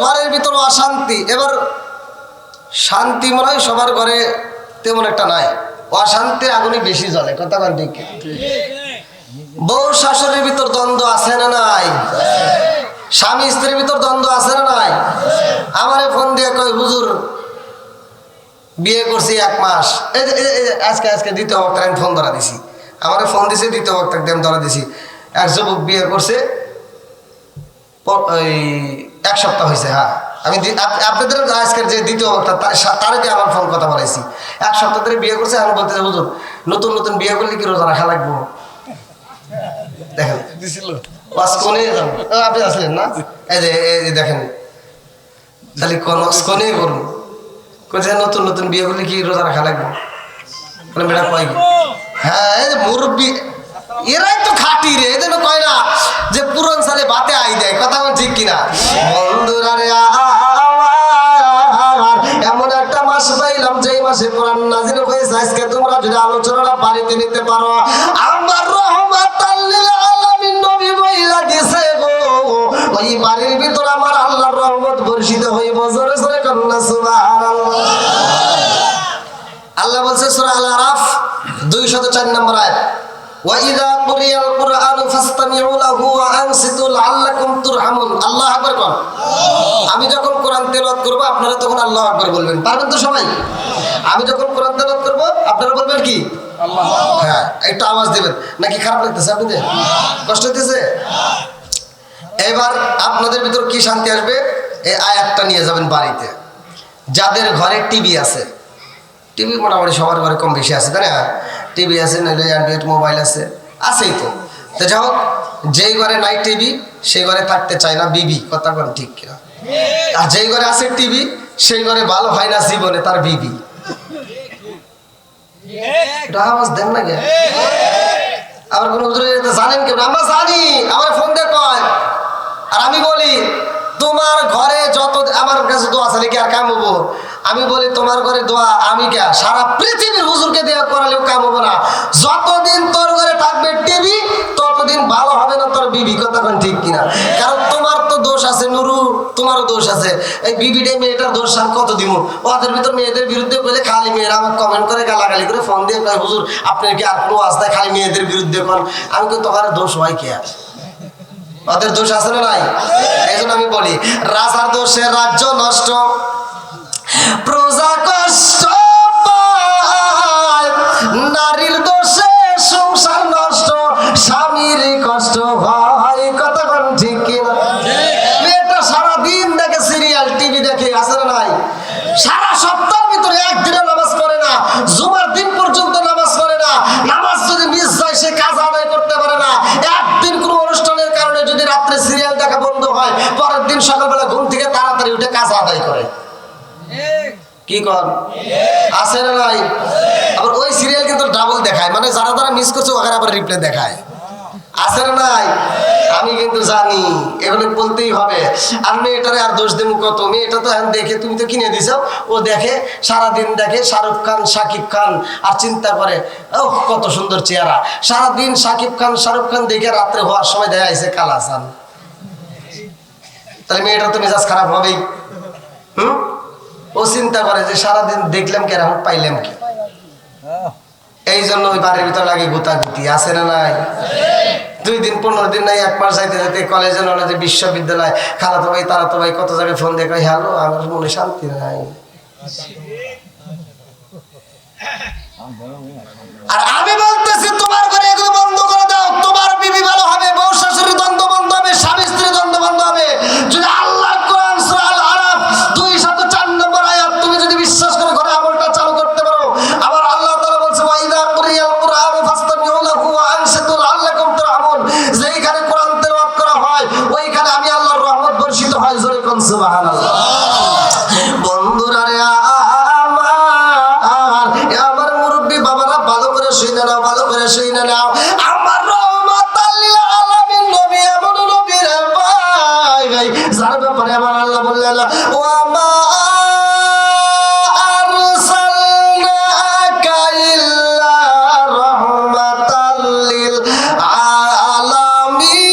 ঘরের ভিতর অশান্তি। এবার শান্তি মনে হয় সবার ঘরে তেমন একটা নাই, অশান্তি আগুনই বেশি জ্বলে। কথা বল ঠিক? বউ শাশুড়ির ভিতর দ্বন্দ্ব আছে না নাই? স্বামী স্ত্রীর ভিতর দ্বন্দ্ব আছে না নাই? আমারে ফোন দিয়ে কয় হুজুর বিয়ে করছি 1 মাস, আজকে দ্বিতীয় বক্তার আমি ফোন ধরা দিছি। আমারে ফোন দিছে, দ্বিতীয় বক্তাকে আমি ধরা দিছি। এক যুবক বিয়ে করছে ওই 1 সপ্তাহ হয়েছে। হ্যাঁ, আমি আপনাদের আজকের যে দ্বিতীয় বক্তা তার দিয়ে আমার ফোন কথা বলাইছি। 1 সপ্তাহ ধরে বিয়ে করছে। আমি বলতেছি হুজুর নতুন নতুন বিয়ে করলে কি রোজা রাখা লাগবো? দেখেন আপনি আসলেন না, এই যে দেখেন তাহলে কোনে করুন নতুন নতুন বিয়ে করলে কি রোজা রাখা লাগবে? মেয়েটা কয় হ্যাঁ, এই যে মুরব্বী এরাই তো খাটি রে, এই জন্য কয় না যে পুরন সালে বাতে আই দেয়। কথা বল ঠিক কিনা? বন্ধুরা রে, এমন একটা মাস পাইলাম যে মাসে কোরআন নাযিল হয়েছে। আজকে তোমরা যদি আলোচনাটা বাড়িতে নিতে পারো, আমার রহমাতাল লিল আলামিন নবী বইলা দিছে গো, ওই বাড়ির ভিতর আমার আল্লাহর রহমত বর্ষিত হইব। জোরে জোরে কন্না সুবহানাল্লাহ। আল্লাহ বলছে সূরা আল আরাফ 204 নম্বর আয়াত, ওয়া ইযা কুরিয়াল কুরআনু ফাসতামিউ লাহু ওয়া আনসিতু লাআল্লাকুম তুরহামুন। আল্লাহু আকবার কোন। আমি যখন কোরআন তেলাওয়াত করব আপনারা তখন আল্লাহু আকবার বলবেন। পারবেন তো সবাই? আমি যখন কোরআন তেলাওয়াত করব আপনারা বলবেন কি? আল্লাহু। হ্যাঁ, একটু আওয়াজ দিবেন। নাকি খারাপ লাগতেছে আপনাদের? কষ্ট হইতেছে? এবার আপনাদের ভিতর কি শান্তি আসবে? এই আয়াতটা নিয়ে যাবেন বাড়িতে। যাদের ঘরে টিভি আছে, টিভি মোটামুটি সবার ঘরে কম বেশি আছে, তাই না? টিভি আছে, নইলে অ্যান্ড্রয়েড মোবাইল আছে, আছেই তো। তো যাই হোক, যেই ঘরে নাই টিভি সেই ঘরে থাকতে চায় না বিবি। কথা বল ঠিক কিনা? আর যেই ঘরে আছে টিভি সেই ঘরে ভালো হয় না জীবনে তার বিবি। আওয়াজ দেন না কে? আবার কোন জানেন কেন? আমরা জানি, আমার ফোন দিয়ে কয়। আর আমি বলি তোমার ঘরে যত, আমার কাছে দোয়া চালে কি আর কাম হবো? আমি বলি তোমার ঘরে দোয়া আমি কে সারা পৃথিবীর হুজুরকে দেওয়া করালেও কাম হবো না। যতদিন তোর ঘরে থাকবে টিভি ততদিন ভালো হবে না তোর বিবি। কথা ঠিক কিনা? কারণ তোমার তো দোষ আছে নুরু, তোমারও দোষ আছে। এই বিবিটা মেয়েটার দোষ আর কত দিব? ওদের ভিতর মেয়েদের বিরুদ্ধে বলে খালি মেয়েরা আমার কমেন্ট করে গালাগালি করে ফোন দিয়ে কয় হুজুর আপনার কি আর কোনো আস্থা খালি মেয়েদের বিরুদ্ধে কোন? আমি কিন্তু তোমার দোষ হয় কে? ওদের দোষ আছে না নাই? এই জন্য আমি বলি রাজার দোষে রাজ্য নষ্ট, প্রজা কষ্ট পায়, নারীর দোষে সংসার নষ্ট, স্বামীর কষ্ট হয়। কথা কোন ঠিক কিনা? মেয়েটা সারাদিন দেখে সিরিয়াল, টিভি দেখে, আছে না নাই? সারা সপ্তাহের ভিতরে একদিনও নামাজ পড়ে না, জুমার দিন পর্যন্ত নামাজ পড়ে না। নামাজ যদি মিস যায় সে কাজ আদায় করতে পারে না। একদিন কোনো অনুষ্ঠানের কারণে যদি রাত্রে সিরিয়াল দেখা বন্ধ হয়, পরের দিন সকালবেলা ঘুম থেকে তাড়াতাড়ি উঠে কাজ আদায় করে। কি কর আছে না নাই? আবার ওই সিরিয়াল কিন্তু ডাবল দেখায়, মানে যারা যারা মিস করছে ওখানে আবার রিপ্লে দেখায়। আছে না নাই? আমি কিন্তু জানি, এগুলো বলতেই হবে। আর মেয়েটারে আর দোষ দেবো কত? মেয়েটা তো এখন দেখে, তুমি তো কিনে দিছো, ও দেখে সারাদিন দেখে শাহরুখ খান শাকিব খান আর চিন্তা করে ও কত সুন্দর চেহারা। সারাদিন শাকিব খান শাহরুখ খান দেখে রাত্রে হওয়ার সময় দেখা যাচ্ছে কালাসান। তাহলে মেয়েটা তো মেজাজ খারাপ হবেই। ও চিন্তা করে যে সারাদিন দেখলাম কি এখন পাইলাম কি? এই জন্য ওই বাড়ির ভিতর লাগে গুতাগুতি। আছে না নাই? 2 দিন 15 দিন নাই, 1 মাস যাইতে যাইতে কলেজে নলেজে বিশ্ববিদ্যালয় খালাতো ভাই তারাতো ভাই কত জায়গায় ফোন দিয়ে কয় হ্যালো, আমার মনে শান্তি নাই। আর আমি বলতেছি তোমার ঘরে এগুলো বন্ধ করে দাও, তোমার বিবি ভালো হবে, বউ শাশুড়ি দ্বন্দ্ব বন্ধ হবে, স্বামী স্ত্রী দ্বন্দ্ব বন্ধ হবে। যদি আল্লাহর কোরআন সূরা আল আরাফ 204 নম্বর আয়াত তুমি যদি বিশ্বাস করে ঘরে আমলটা চালু করতে পারো, আবার আল্লাহ তাআলা বলছে ওয়া ইযা কুরিয়াল কুরআনু ফাসতামিউ লাহু ওয়া আনসিতু লাআল্লাকুম তুরহামুন। যেইখানে কোরআন তেলাওয়াত করা হয় ওইখানে আমি আল্লাহর রহমত বর্ষিত হয়। জোরে কোন সুবহানাল্লাহ। বন্ধুরা রে, আমার মুরব্বি বাবারা ভালো করে শুনে নাও, ভালো করে শুনে নাও। আমার রহমাতাল লিল আলামিন নবী এমন নবী রে ভাই, যার ব্যাপারে আমার আল্লাহ বললেন ওয়া মা আরসালনাকা ইল্লা রাহমাতাল লিল আলামিন।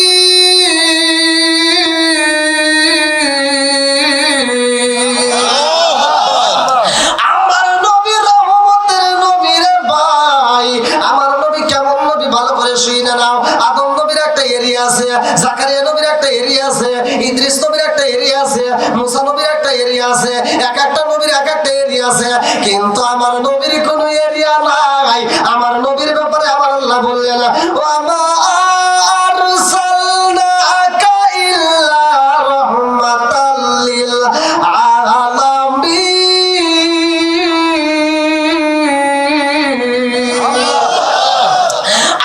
মুসা নবীর একটা এরিয়া আছে, এক একটা নবীর এক একটা এরিয়া আছে, কিন্তু আমার নবীর কোনো এরিয়া নাই। আমার নবীর ব্যাপারে আমার আল্লাহ বললেন, ওয়া মা আরসালনাকা ইল্লা রাহমাতাল লিল আলামিন।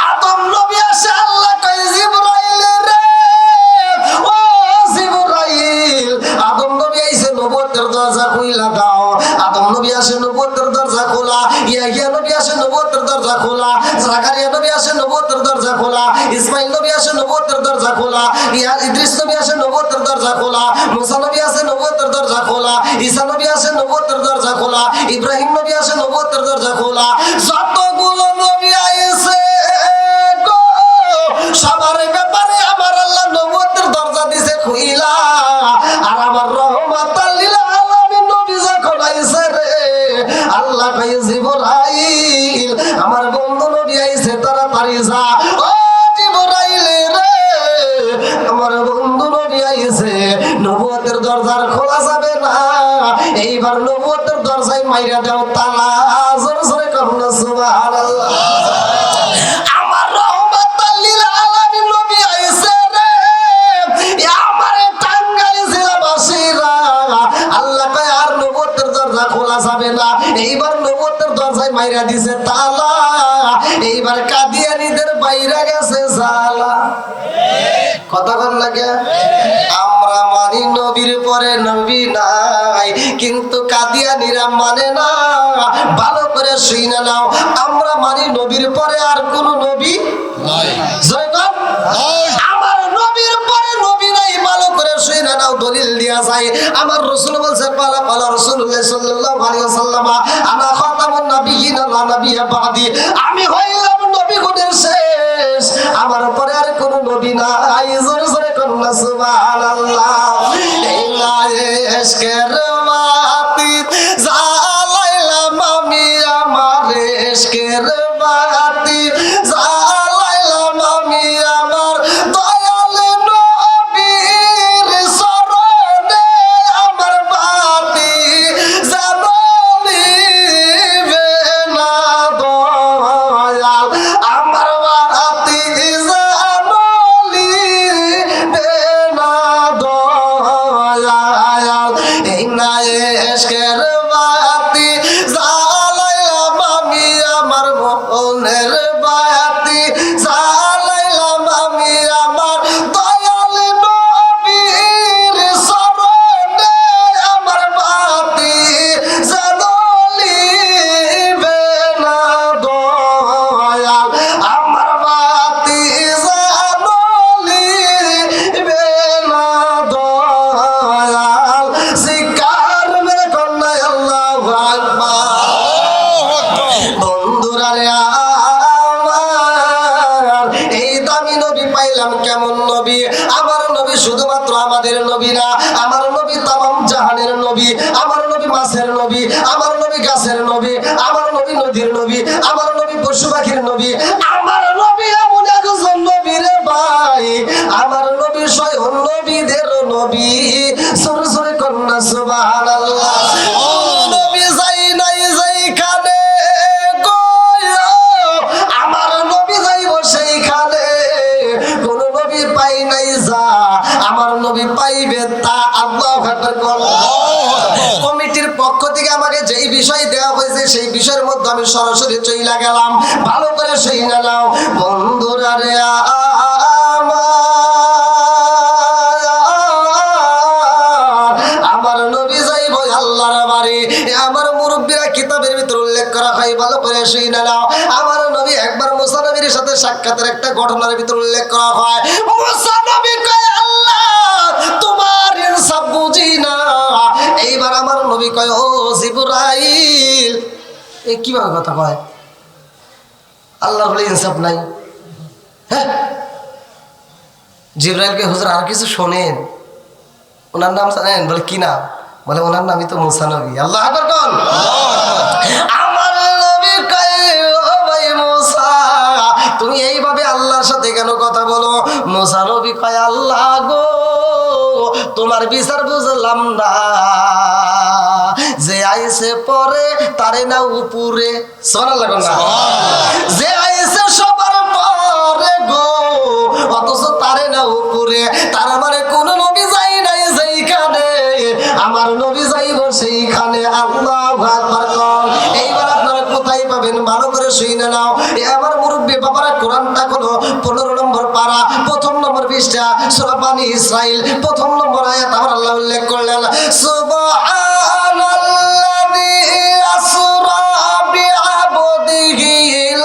আদম নবী আসে, আল্লাহ কয় জিবরাইল রে, ও জিবরাইল, আদম নবী আইছে, নবুয়তের দরজা খুইলা দাও। আদম নবী আসে, নবুয়তের দরজা খোলা। ইয়াহিয়া নবী আসে, নবুয়তের দরজা খোলা। জাকারিয়া নবী আসে, নবুয়তের দরজা খোলা। ইসমাইল নবী আসে, নবুয়তের দরজা খোলা। ইদ্রিস নবী আসে, নবুয়তের দরজা খোলা। মুসা নবী আসে, নবুয়তের দরজা খোলা। ঈসা নবী আসে, নবুয়তের দরজা খোলা। ইব্রাহিম নবী আসে, নবুয়তের দরজা খোলা। যতগুলো নবী আইছে গো, সবার ব্যাপারে আমার আল্লাহ নবুয়তের দরজা দিছে খুইলা। আর আমার রহমাতাল লিল আলামিন নবী যখন আইছে রে, আল্লাহ কয় জিবরাইল, আমার বন্ধু নবী আইছে, তাড়াতাড়ি যা। ও জিবরাইল রে, আমার বন্ধু নবী আইছে, নবুয়তের দরজা খোলা যাবে না, এইবার নবুয়তের দরজায় মাইরা দাও তালা। জোরে জোরে করুন সুবহানাল্লাহ। আমার রহমাতাল লিল আলামিন নবী আইছে রে, আমারে টাঙ্গাইল জেলাবাসীরা, আল্লাহ কয় আর নবুয়তের দরজা খোলা যাবে না, এইবার নবুয়তের দরজায় মাইরা দিছে তালা। এইবার কাদিয়ানীদের বাইরে গেছে জালা। কথা বল লাগে, আমরা মানি নবীর পরে নবী নাই, কিন্তু কাদিয়ানীরা মানে না। ভালো করে শুনে নাও, আমরা মানি নবীর পরে আর কোন নবী নাই। জয়গণ, আমার নবীর পরে নবী নাই। ভালো করে শুনে নাও, দলিল দিয়া যায়। আমার রাসূল বলেছে, পালা পালা রাসূলুল্লাহ সাল্লাল্লাহু আলাইহি ওয়াসাল্লাম, আনা খাতামুন নাবিয়্যিন লা নাবিয়্যা বাদি, আমি হইলাম নবীগণের শেষ, আমার পরে আর কোন নবী নাই। জোরে জোরে করুন সুবহানাল্লাহ। এই ইশকের বাতি জ্বালাইলাম আমি, আমার ইশকের বাতি জ্বালাইলাম আমি, আমার দয়াল নবীর শরণে, আমার বাতি জ্বালিবে না দয়াল, আমার বাতি জ্বালিবে না দয়াল। এই না ইশকের বাতি জ্বালাইলাম আমি, আমার মনের বাতি জ্বালাইলাম আমি, আমার দয়াল নবীর শরণে, আমার বাতি জ্বালিবে না দয়াল, আমার বাতি জ্বালিবে না দয়াল। শিকার মেরে কন্যায় আল্লাহু আকবার। বন্ধুরা রে আমার, এই দামি নবী পাইলাম কেমন নবী? আমার নবী শুধুমাত্র আমাদের নবী না, আমার নবী তামাম জাহানের নবী, আমার নবী মাছের নবী, আমার নবী গাছের নবী, আমার নবী নদীর নবী, আমার নবী পশু পাখির নবী, আমার নবী এমন একজন নবী রে ভাই, আমার নবী স্বয়ং নবীদের নবী। সরে সরে কন্যা সুবহানাল্লাহ। নবী যাই নাই যাইখানে গো, আমার নবী যাইব সেইখানে, কোন নবী পাই নাই যা, আমার নবী পাইবে তা। আল্লাহু আকবার। কমিটির পক্ষ থেকে আমাকে যেই বিষয় দেওয়া হয়েছে সেই বিষয়ের মধ্যে আমি সরাসরি চইলা গেলাম। ভালো করে শুনে নাও বন্ধুরা রে আমার নবী যাইব আল্লাহর বাড়ি। আমার মুরব্বীরা কিতাবের ভিতর উল্লেখ করা হয়, ভালো করে শুনে নাও। আমার নবী একবার মুসা নবীর সাথে সাক্ষাতের একটা ঘটনার ভিতর উল্লেখ করা হয়। মুসা নবী কয়, আল্লাহ তোমার ইনসাফ বুঝি না। এইবার আমার নবী কয়, ও জিবরাইল, এ কিভাবে কথা কয়? আল্লাহর বলে ইনসাফ নাই? হ্যাঁ, জিবরাইলকে হুজুর আর কিছু শোনেন, ওনার নাম জানেন? বলে কি নাম? বলে ওনার নামই তো মুসা নবী। আল্লাহ আকবার কোন? আমার নবী কয়, ও ভাই মুসা, তুমি এইভাবে আল্লাহর সাথে কেন কথা বলো? মুসা নবী কয়, আল্লাহ গো, তোমার বিচার বুঝলাম না, যে আইছে পরে তারে না উপরে, সুবহানাল্লাহ না, যে আইছে সবার পরে গো অথচ তারে না উপরে, তার মানে কোন নবী যাই নাই যেইখানে, আমার নবী যাইব সেইখানে। আল্লাহু আকবার। এইবার আপনারা কোথায় পাবেন ভালো করে শুনে নাও। আমার মুরব্বী বাবারা কোরআনটা হলো 15 নম্বর পারা, 1ম নম্বর পৃষ্ঠা, সূরা বনী ইসরাইল 1ম নম্বর আয়াত আমার আল্লাহ উল্লেখ করলেন, সুবহানাল্লাযী আসরা বিআবদিহি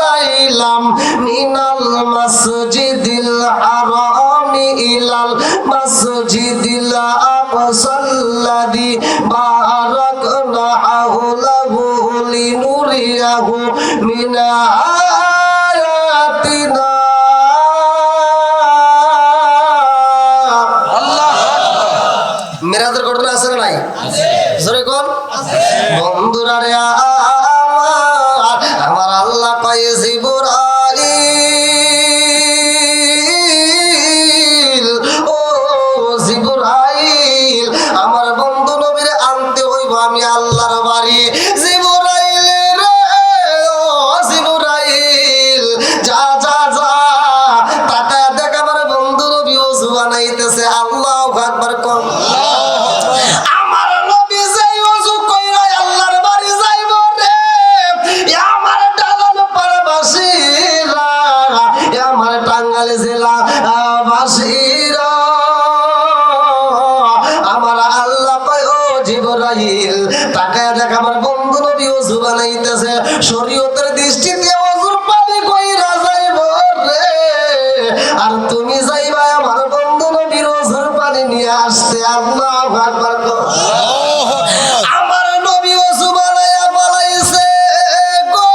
লাইলাম মিনাল মাসজিদিল হারামি ইলাল মাসজিদিল আকসাল্লাযী বারাকনা হাওলাহু লিনুরিয়াহু মিন আয়াতিনা। মেরাজের ঘটনা আছে না নাই? জোরে কোন বন্ধুরা রে আমার আল্লাহ কয় জিবরাইল, ও জিবরাইল আমার বন্ধু নবীরে আনতে হইব আমি আল্লাহর বাড়ি। জিবরাইল রে ও জিবরাইল যা যা যা তাকা দেখ আমার বন্ধু নবী ওযু বানাইতেছে। আল্লাহু আকবার। কোন আমার নবী যাই ওযু কইরা আল্লাহর বাড়ি যাইব রে, আমার ডালানো পাড়া বাসীরা, আমার টাঙ্গাইল জেলা বাসীরা, আমার আল্লাহ কয় ও জিবরাইল তাকায় দেখ আমার বন্ধু নবী ওযু বানাইতেছে। শরীয়তের দৃষ্টিতে ওযুর পানি কইরা যাইব রে, আর তুমি যাইবা আমার বন্ধু নবীর ওযুর পানি নিয়ে আসতে। আল্লাহু আকবার। আমার নবী ওযু বানায়া পালাইছে গো,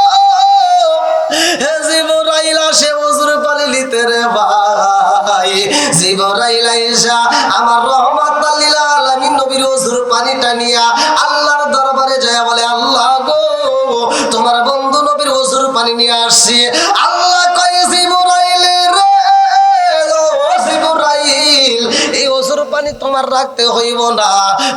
হে জিবরাইল আসে ওযুর পানি নিতে রে ভাই। জিবরাইল আইসা আমার রহমাতাল লিল আলামিন নবীর ওযুর পানিটা নিয়া আল্লাহর দরবারে যায় বলে, আল্লাহ গো তোমার বন্ধু নবীর ওযুর পানি নিয়ে আসছি। আল্লাহ কয় জিবরাইল রে ও জিবরাইল এই ওযুর পানি তোমার রাখতে হইব না,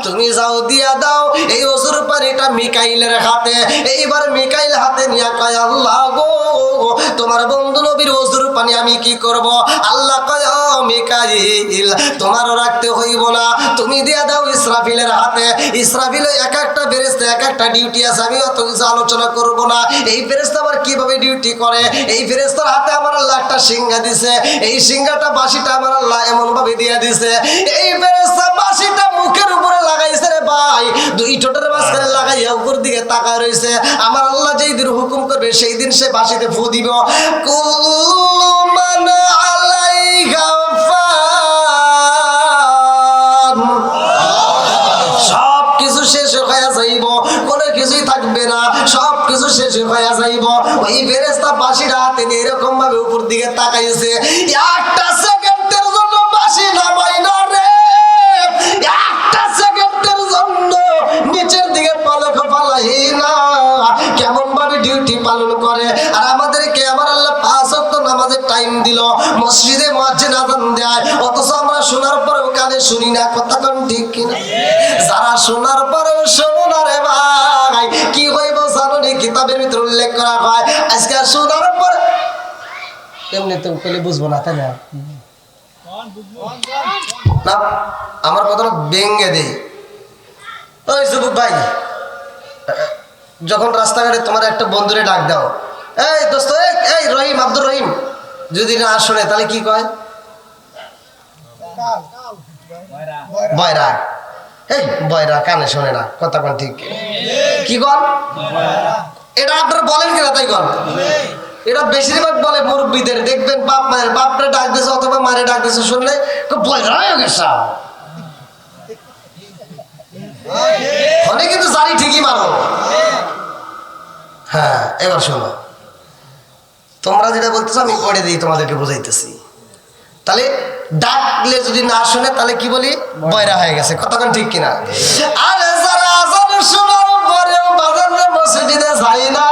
তুমি যাও দিয়া দাও এই ওযুর পানিটা মিকাইলের হাতে। এইবার মিকাইল হাতে নিয়া কয়, আল্লাহ গো তোমার বন্ধু নবীর ওযুর পানি আমি কি করব? আল্লাহ কয় ও মিকাইল তোমারও রাখতে হইব না, তুমি দিয়া দাও ইসরাফিলের হাতে। ইসরাফিল এক একটা ফেরেশতা এক একটা ডিউটি আছে, আমি অত কিছু আলোচনা করব না। এই ফেরেশতা আবার কিভাবে ডিউটি করে, এই ফেরেশতার হাতে আমার আল্লাহ একটা সিংহা দিছে, এই সিংহাটা বাঁশিটা আমার আল্লাহ এমন ভাবে দিয়ে দিছে, এই ফেরেশতা বাঁশিটা মুখের উপরে লাগাইছে রে ভাই, দুই ঠোঁটের মাঝখানে লাগাইয়া উপর দিকে তাকায় রইছে। আমার আল্লাহ যেই দিন হুকুম করবে সেই দিন সে বাঁশিতে ফু দিব। কুল্লু মান আলাইহা ফান, সব কিছু শেষ হয়ে যাইব, কোনো কিছুই থাকবে না, সব কিছু শেষ হয়ে যাইব। ওই ফেরেশতা বাঁশিটা হাতে নিয়ে এরকম ভাবে উপর দিকে তাকাইছে, একটা সেকেন্ডের জন্য বাঁশি নামাই না রে, একটা সেকেন্ডের জন্য নিচের দিকে পলক ফালাই না। কেমন ভাবে ডিউটি পালন করে। আর আমাদেরকে আমার আল্লাহ 5 ওয়াক্ত নামাজের টাইম দিল, মসজিদে মুয়াজ্জিন আযান দেয়, অথচ আমরা শোনার পরেও কানে শুনি না। কথা কোন ঠিক কিনা? যারা শোনার পরেও শোনো না রে ভাই, কি হইব জানো নি? কিতাবের ভিতরে উল্লেখ করা হয় আজকে শোনার পর এমনি তো কইলে বুঝবো না, তাই না? না আমার কথাটা ভেঙে দেই। ওই যুবক ভাই, যখন রাস্তাঘাটে তোমার একটা বন্ধুরে ডাক দাও, এই দোস্ত এই রহিম আব্দুর রহিম, যদি না শুনে তাহলে কি কয়? বয়রা। এই বয়রা কানে শোনে না, কথা কোন ঠিক কি কন? এটা আপনারা বলেন কিনা? তাই কন। এটা বেশিরভাগ বলে মুরব্বীদের, দেখবেন বাপ মায়ের বাপরে ডাক দিয়েছে অথবা মারে ডাক দিয়েছে শুনলে বয়রা হয়ে গেছে। অনেক কিন্তু জানি ঠিকই মারো। হ্যাঁ এবার শোনো, তোমরা যেটা বলতেছো আমি পড়ে দিই, তোমাদেরকে বুঝাইতেছি। তাহলে ডাকলে যদি না শুনে তাহলে কি বলি? বয়রা হয়ে গেছে। কতক্ষণ ঠিক কিনা? আরে যারা আযান শোনার পরেও বাজারে মসজিদে যায় না,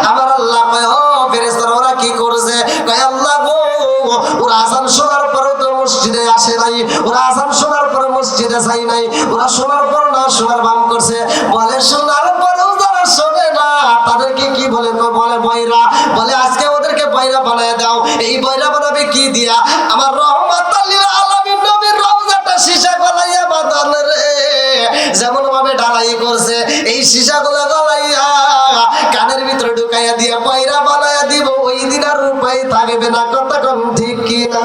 আমার আল্লাহ কয় ও ফেরেশতারা ওরা কি করছে? কয় আল্লাহ গো ওরা আযান শোনার পরেও তো মসজিদে আসে নাই, ওরা আযান শোনার পরে মসজিদ কইরা চাই নাই, ওরা শোনার পর না শোনার ভান করছে। বলে শোনার পরেও যারা শোনে না তাদেরকে কি বলে? বলে বয়রা। বলে আজকে ওদেরকে বয়রা বানায় দাও। এই বয়রা বানাবে কি দিয়া? আমার রহমাতুল লিল আলামিন নবীর রওজাটা সীসা গলাইয়া বাঁধান রে, যেমন ভাবে ঢালাই করছে এই সীসাগুলো গলাইয়া কানের ভিতরে ঢুকাইয়া দিয়া বয়রা বানাইয়া দিব। ওই দিন আর উপায় থাকবে না। কথা কোন ঠিক কি না?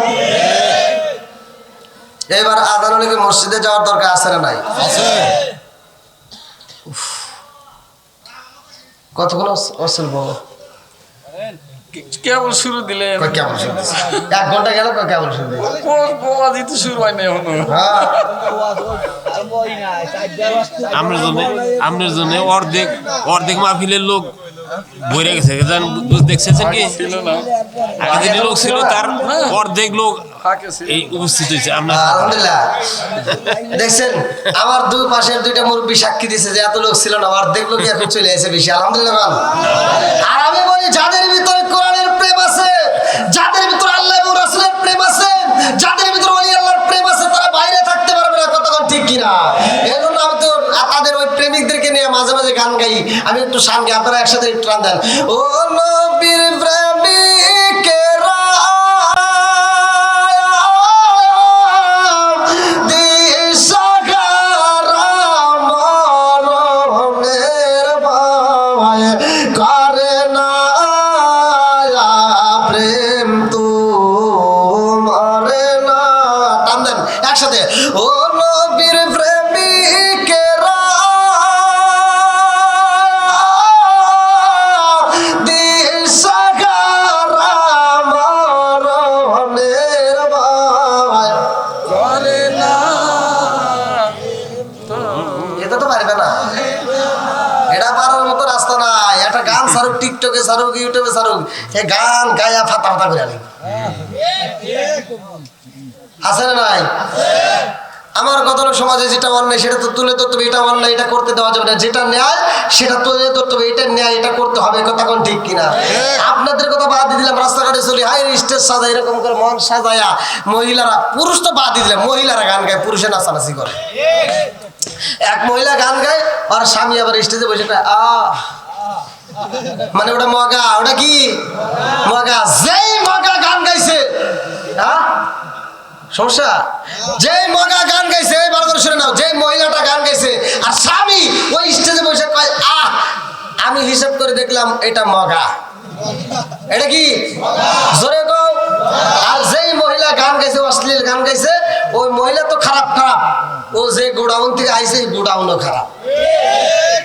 এবার আজান হলে কি মসজিদে যাওয়ার দরকার আছে না নাই? কতক্ষণ অসল বল কেবল শুরু দিলে কেমন 1 ঘন্টা গেল কেমন শুরু দিলে বাজি তো শুরু হয় না এখনো। আপনার জন্য অর্ধেক মাহফিলের লোক বইরে গেছে, দেখছেন কি? ছিল না, আগে যে লোক ছিল তার অর্ধেক লোক এই উপস্থিত হয়েছে। আলহামদুলিল্লাহ দেখছেন আমার দুই পাশের দুইটা মুরব্বী সাক্ষী দিছে যে এত লোক ছিল না, অর্ধেক লোক এখন চলে এসে বেশি। আলহামদুলিল্লাহ। আর আমি বলি যাদের ভিতরে কোরআনের প্রেম আছে, যাদের ভিতরে আল্লাহ এবং রাসূলের প্রেম আছে, যাদের ভিতরে ওলি আল্লাহর প্রেম আছে, তারা বাইরে থাকতে পারবে না। কতক্ষণ ঠিক কিনা? এই জন্য আমি তো তাদের ওই প্রেমিকদেরকে নিয়ে মাঝে মাঝে গান গাই। আমি একটু শান গাই, আপনারা একসাথে একটু টান দেন। ও নবীর প্রেমিকেরা একসাথে ও নবীর প্রেমিকেরা দিশাহারা মরণের ভয় করে না। এটা তো পারবে না, এটা পারার মতো রাস্তা নাই। একটা গান ছাড়ুক, টিকটকে ছাড়ুক, ইউটিউবে ছাড়ুক, এই গান গায়া ফাতা ফাতা করে আনি আছে না নাই? আমার কত সমাজে যেটা অন্যায় সেটা তো তুলে ধরতে হবে, এটা অন্যায় এটা করতে দেওয়া যাবে না। যেটা ন্যায় সেটা তুলে ধরতে হবে, এটা ন্যায় এটা করতে হবে। কথা কোন ঠিক কিনা? আপনাদের কথা বাদ দিয়ে দিলাম, রাস্তাঘাটে চলি হাই স্টেজ সাজায় এরকম করে মন সাজায়া মহিলারা, পুরুষ তো বাদ দিয়ে দিলাম, মহিলারা গান গায়, পুরুষে নাচানাচি করে। এক মহিলা গান গায় আর স্বামী আবার স্টেজে বসে গায় মানে ওটা মগা, ওটা কি মগা? যেই মগা গান গাইছে, হ্যাঁ সমস্যা, যেই মগা গান গাইছে, ভালো করে শুনে নাও, যেই মহিলাটা গান গাইছে আর স্বামী ওই স্টেজে বসে কয় আমি হিসাব করে দেখলাম এটা মগা, এটা কি জোরে কও। আর যেই মহিলা গান গাইছে, অশ্লীল গান গাইছে, ওই মহিলা তো খারাপ, ও যে গোডাউন থেকে আইছে গোডাউনও খারাপ।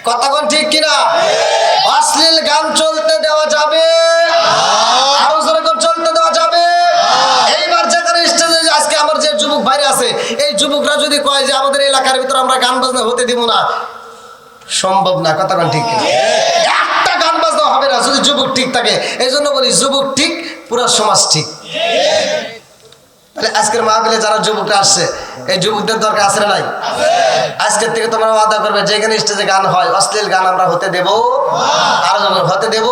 কথা কোন ঠিক কিনা? অশ্লীল গান চলতে দেওয়া যাবে, আরো জোরে কোন চলতে দেওয়া যাবে? এইবার যেখানে স্টেজে আজকে আমার যে যুবক ভাইরা আছে, এই যুবকরা যদি কয় যে আমাদের এলাকার ভিতরে আমরা গান বাজনা হতে দিব না, সম্ভব না। কথা কোন ঠিক কিনা? একটা গান বাজনা হবে না যদি যুবক ঠিক থাকে। এই জন্য বলি যুবক ঠিক, পুরো সমাজ ঠিক। তাহলে আজকের মাহফিলে যারা যুবকরা আসছে, এই যুবকদের দরকার আছে না নাই? আজকের থেকে তোমরা ওয়াদা করবে যেখানে স্টেজে গান হয় অশ্লীল গান আমরা হতে দেব, আরো হতে দেব।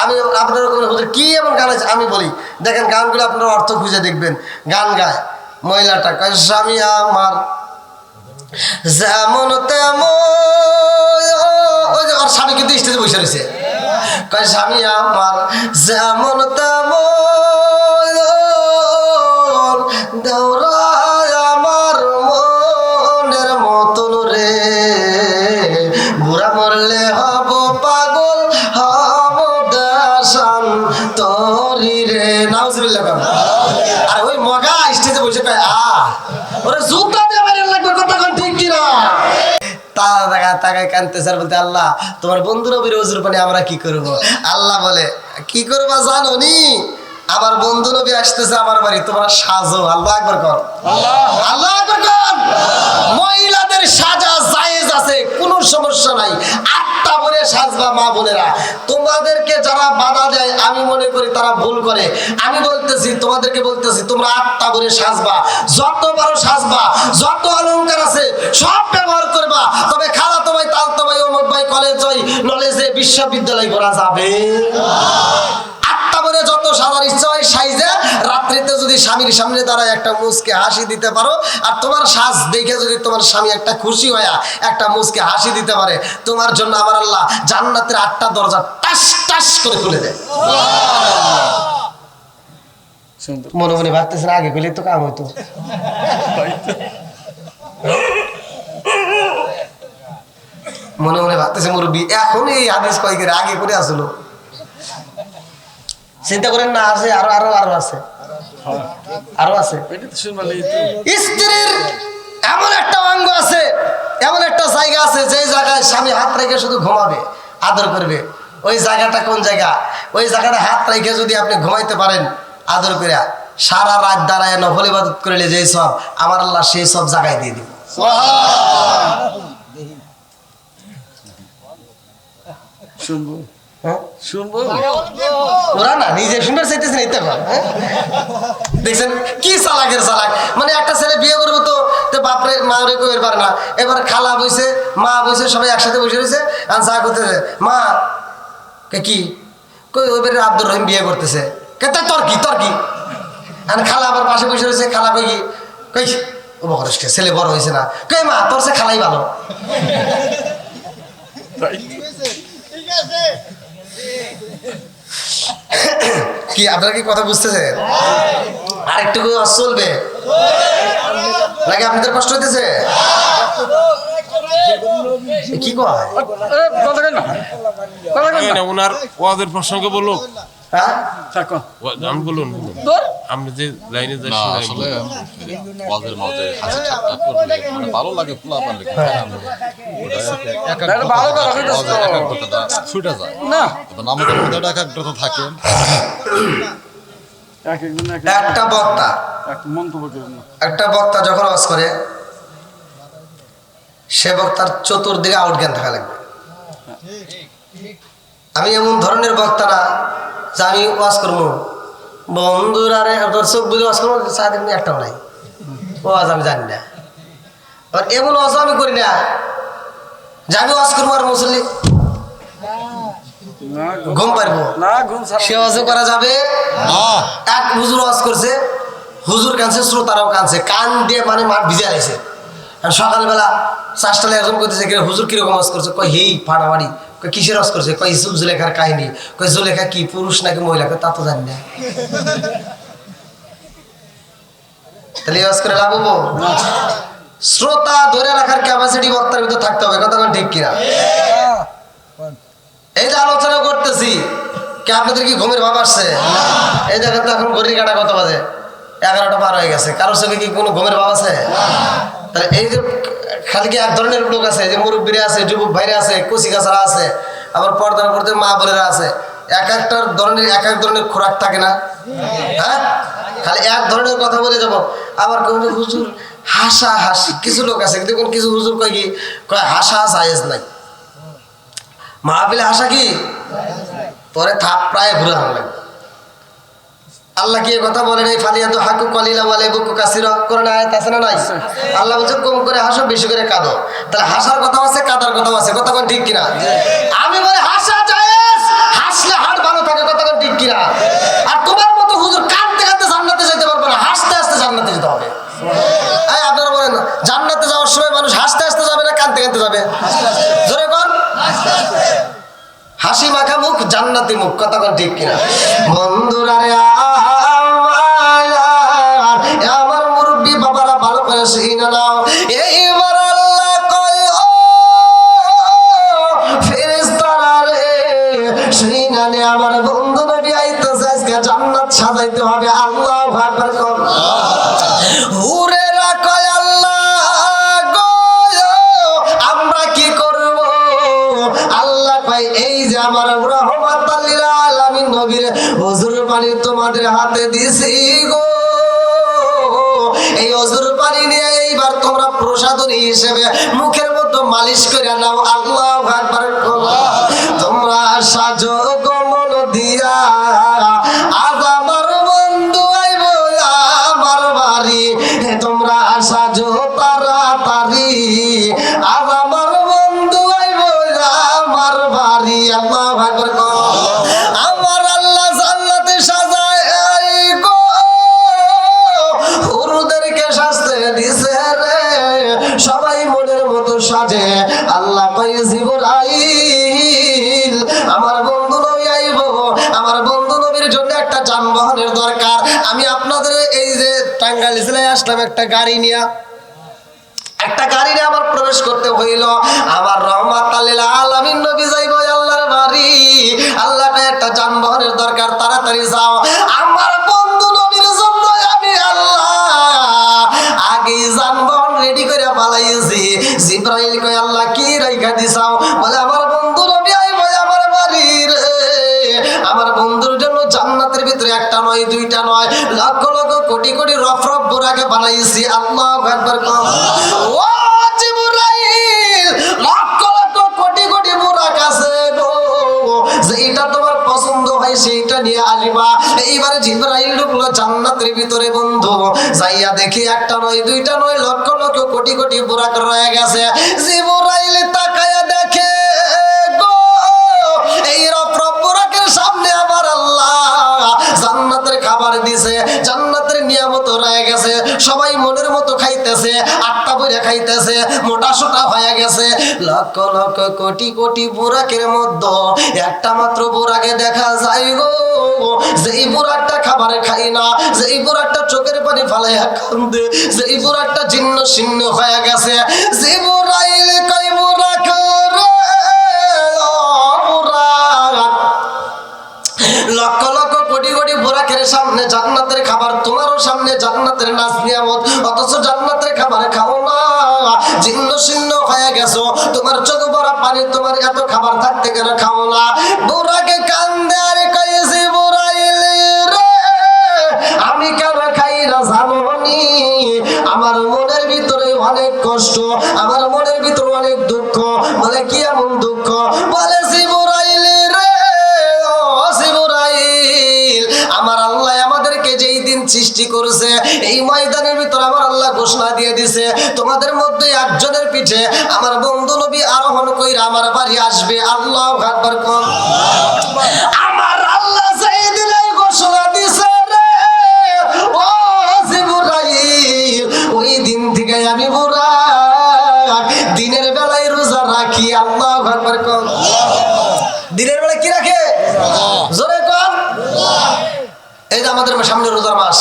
আমি আপনারা কি এমন গান আছে আমি বলি, দেখেন গানগুলো আপনারা অর্থ খুঁজে দেখবেন। গান গায় মহিলাটা কয় স্বামী আমার যেমন তেমন, ওই যে ওর স্বামী কিন্তু স্টেজে বসে রয়েছে, কয় স্বামী আমার যেমন তেমন, দেওরায় আমার মনের মতন রে, বুড়া মরলে হব পাগল হব দেশান তরি রে। নাউজুবিল্লাহ। আর ওই মগা স্টেজে বসে কয় ওরে জুতা দিয়ে বাইরে লাগবে। কথা কোন ঠিক কিনা? তাকায় কানতে স্যার বলতে আল্লাহ তোমার বন্ধুর বিরোজুর পানি আমরা কি করব? আল্লাহ বলে কি করবা জানো নি? আমার বন্ধু নবী আসতেছে আমার বাড়ি, তোমরা সাজো। আল্লাহ আকবার কর, আল্লাহ আকবার কর। মহিলাদের সাজা জায়েজ আছে, কোনো সমস্যা নাই। আটটা বলে সাজবা মা বোনেরা। তোমাদেরকে যারা বাধা দেয় আমি মনে করি তারা ভুল করে। আমি বলতেছি, তোমাদেরকে বলতেছি, তোমরা আটটা বলে সাজবা, যত পারো সাজবা, যত অলংকার আছে সব ব্যবহার করবা। তবে খালাতো ভাই, তালতো ভাই, অমুক ভাই কলেজ যাই, নলেজে বিশ্ববিদ্যালয় করা যাবে। যত সাজার ইচ্ছা হয় সাইজে, রাত্রিতে যদি যদি স্বামীর সামনে দাঁড়ায় একটা মুচকে হাসি দিতে পারো, আর তোমার সাজ দেখে যদি তোমার স্বামী একটা খুশি হয়ে একটা মুচকে হাসি দিতে পারে, তোমার জন্য আমার আল্লাহ জান্নাতের 8টা দরজা টাস টাস করে খুলে দেয়। সুন্দর। মনে মনে ভাবতেছেন আগে গেলে তো কাম হইতো। মনে মনে ভাবতেছে মুরব্বী এখন এই হাদিস কয়েকের আগে করে আসলো। চিন্তা করেন না, আছে আরো আরো আরো আছে, আরো আছে। এটা তো শুনবালি স্ত্রীর এমন একটা অঙ্গ আছে, এমন একটা জায়গা আছে যে জায়গায় স্বামী হাত রেখে শুধু ঘুমাবে, আদর করবে। ওই জায়গাটা কোন জায়গা? ওই জায়গাটা হাত রেখে যদি আপনি ঘুমাইতে পারেন আদর করে, সারা রাত দাঁড়ায় নফল ইবাদত করলে যেই সব, আমার আল্লাহ সেই সব জায়গায় দিয়ে দিব। শুনবো, হ্যাঁ শুনবো। ওরা না নিজে শুনতে চাইতেছেন এই তো। হ্যাঁ দেখছেন কি চালাকের চালাক, মানে একটা ছেলে বিয়ে করবো তো বাপরে মা রে কইর পারে না, এবার খালা বইছে মা বইছে সবাই একসাথে বসে রয়েছে, আর যা করতেছে মা কি কই ওই আব্দুর রহিম বিয়ে করতেছে, তোর কি তোর কি? আর খালা আবার পাশে বসে রয়েছে, খালা কই কি কই ও বকরসকে ছেলে বড় হয়েছে না, কই মা তোর সে খালাই ভালো। কি আপনারা কি কথা বুঝতেছেন? আরেকটু চলবে নাকি আপনাদের কষ্ট হইতেছে? কি কয় ওনার ওয়াজের প্রসঙ্গে বলুন, হ্যাঁ আমি বলুন আপনি যে লাইনে না আসলে ওয়াজের মাঝে হাসি ঠাট্টা করলে মানে ভালো লাগে, পোলাপান লেগে ছুটে যায় না। তবে আমাদের মধ্যে একাগ্রতা থাকে। একটা বক্তা মন্তব্য করেন না। একটা বক্তা যখন ওয়াজ করে, সে বক্তার চতুর্দিকে আউট জ্ঞান থাকা লাগবে। আমি এমন ধরনের বক্তা না যে আমি ওয়াজ করবো বন্ধুরা রে তোর চোখ বুঝে ওয়াজ করবো, সারাদিন একটাও নাই ওয়াজ আমি জানি না। আর এমন ওয়াজ আমি করি না যে আমি ওয়াজ করবো আর মুসল্লি ঘুম পারবো না, ঘুম ছাড়া সে ওয়াজও করা যাবে। এক হুজুর ওয়াজ করছে, হুজুর কানছে, শ্রোতারাও কানছে, কান দিয়ে মানে মাঠ ভিজে আইছে। আর সকালবেলা 4টায় একজন করতেছে হুজুর কিরকম ওয়াজ করছে, কই হেই ফাটাফাড়ি, কই কিসের ওয়াজ করছে, কই ইসুফ জুলেখার কাহিনী, কই জুলেখা কি পুরুষ নাকি মহিলা, তা তো জানি না। তাহলে ওয়াজ করে লাভ হবো? শ্রোতা ধরে রাখার ক্যাপাসিটি বক্তার ভিতর থাকতে হবে, কথা ঠিক কিনা? এই যে আলোচনা করতেছি, কে আপনাদের কি ঘুমের ভাব আসছে? এই দেখেন তো এখন ঘড়ির কাটা কত বাজে, 11টা পার হয়ে গেছে। কারোর সঙ্গে কি কোনো ঘুমের ভাব আছে? তাহলে এই যে খালি কি এক ধরনের লোক আছে, যে মুরব্বীরা আছে, যুবক ভাইরা আছে, কচি কাছারা আছে, আবার পর্দার পর্দার মা বোনেরা আছে। এক এক ধরনের খোরাক থাকে না? হ্যাঁ, খালি এক ধরনের কথা বলে যাব। আবার কোন হুজুর হাসা হাসি, কিছু লোক আছে দেখুন, কিছু হুজুর কয় কি কয় হাসা জায়েজ নাই, মাহফিলে হাসা কি পরে থাপ প্রায় ঘুরে আনা লাগবে। আল্লাহ কি কথা বলেন এই ফালিয়াতু হাকু কলিলা ওয়ালা বুকু কাসিরা, কোরআনে আয়াত আছে না নাই? আল্লাহ বলছে কম করে হাসো, বেশি করে কাঁদো। তাহলে হাসার কথা আছে, কাঁদার কথা আছে, কথা কোন ঠিক কিনা? আমি বলে হাসা জায়েজ, হাসলে হাড় ভালো থাকে, কথা কোন ঠিক কিনা? আর তোমার মতো হুজুর কাঁদতে কাঁদতে জান্নাতে যেতে পারবে না, হাসতে হাসতে জান্নাতে যেতে হবে। এই আপনারা বলেন জান্নাতে যাওয়ার সময় মানুষ হাসতে হাসতে যাবে না কাঁদতে কাঁদতে যাবে? জোরে কোন হাসি মাখা মুখ জান্নাতি মুখ, কথা কোন ঠিক কিনা? বন্ধুরা রে আমার মুরব্বী বাবারা ভালো করে শিখে নাও, এইবার আল্লাহ কয় ও ফেরেশতারা রে শিখে নে, আমার বন্ধু নবী আইতেছে, আজকে জান্নাত সাজাইতে হবে। আল্লাহু আকবার কর। হুরেরা কয় আল্লাহ গো আমরা কি করব? আল্লাহ কয় এই যে আমার রাহমাতাল লিল আলামিন নবীর হুজুর পানি তোমাদের হাতে দিছি গো, এই হুজুর পানি নিয়ে এইবার তোমরা প্রসাদনী হিসেবে মুখের মধ্যে মালিশ করে নাও। আল্লাহু আকবার। তোমরা সাজো গো মন দিয়া, আজ আমার বন্ধু আইব আমার বাড়ি, তোমরা সাজো তাড়াতাড়ি, আজ আমার বন্ধু আইব আমার বাড়ি। আল্লাহু আকবার। আমার আল্লাহ জান্নাতে সাজায় গো সাজে আল্লাহ কয় জিবরাইল আমার বন্ধু নবী আইবো, আমার বন্ধু নবীর জন্য একটা যানবাহনের দরকার। আমি আপনাদের এই যে টাঙ্গাইল জেলায় আসলাম একটা গাড়ি নিয়ে, একটা গাড়ি নিয়ে আমার প্রবেশ করতে হইল। আমার রহমাতুল লিল আলামিন নবী যাইবো আল্লাহর বাড়ি, আল্লাহকে একটা যানবাহনের দরকার, তাড়াতাড়ি যাও। আমার বন্ধু নবীর জন্য আমি আল্লাহ আগেই যানবাহন রেডি করে পালাইছি। জিবরাইল কয় আল্লাহ কি রাইখা দিছাও? বলে আমার বন্ধু নবী আইবো আমার বাড়ি রে, আমার বন্ধুর জন্য জান্নাতের ভিতরে একটা নয় দুইটা নয় লক্ষ লক্ষ কোটি কোটি রফ রফ বুরাকে বানাইছি। আল্লাহু আকবার। ও জিবরাইল লক্ষ লক্ষ কোটি কোটি বুরাক আছে গো, যেটা তোমার পছন্দ হয় সেইটা নিয়ে আসবা। এইবারে জিবরাইল ঢুকলো জান্নাতের ভিতরে বন্ধু, যাইয়া দেখি একটা নয় দুইটা নয় লক্ষ লক্ষ কোটি কোটি বুরাক রয়ে গেছে। জিবরাইল তাকায়া দেখে গো এই রফ রফ বুরাকের সামনে আমার আল্লাহ জান্নাতের খাবার দিছে, জান্নাতের নিয়ামত রয়ে গেছে। সবাই মনের মতো খাইতেছে, আটটা বইরা খাইতেছে, মোটা সোটা হয়ে গেছে। লক্ষ লক্ষ কোটি কোটি বুরাকের মধ্যে একটা মাত্র বুরাকে দেখা যায় গো, যেই বুরাকটা খাবারে খাই না, যেই বুরাকটা চোখের পানি ফালাইয়া কান্দে, যেই বুরাকটা জীর্ণ শীর্ণ হয়ে গেছে। জিবরাইল কই বুরাক রে ও বুরাক, লক্ষ লক্ষ কোটি কোটি বুরাকের সামনে জান্নাতের খাবার, তোমারও সামনে জান্নাতের নাজ নিয়ামত, অথচ জান্নাতের খাবার খাও না, জীর্ণ শীর্ণ হয়ে গেছো, তোমার চোখ ভরা পানি, তোমার এত খাবার থাকতে কেন খাও না? বুরাকে কান্দে আর কয় জিবরাইল রে আমি কেন খাই না জানোনি? আমার মনের ভিতরে অনেক কষ্ট, আমার মনের ভিতরে অনেক দুঃখ। বলে কি এমন দুঃখ? বলে জিবরাইল রে ও জিবরাইল আমার আল্লাহ আমাদেরকে যেই দিন সৃষ্টি করেছে এই ময়দানের ভিতর আমার আল্লাহ ঘোষণা দিয়ে দিছে তোমাদের মধ্যে একজনের পিঠে আমার বন্ধু নবী আরোহণ কইরা আমার বাড়ি আসবে। আল্লাহু আকবার। আমার আল্লাহ যেই দিন এই ঘোষণা দিছে রে ও জিবরাইল ওই দিন থেকে আমি বুরাক দিনের বেলায় রোজা রাখি। আল্লাহু আকবার। দিনের বেলা কি রাখে? জোরে কোন? এই যে আমাদের সামনে রোজার মাস,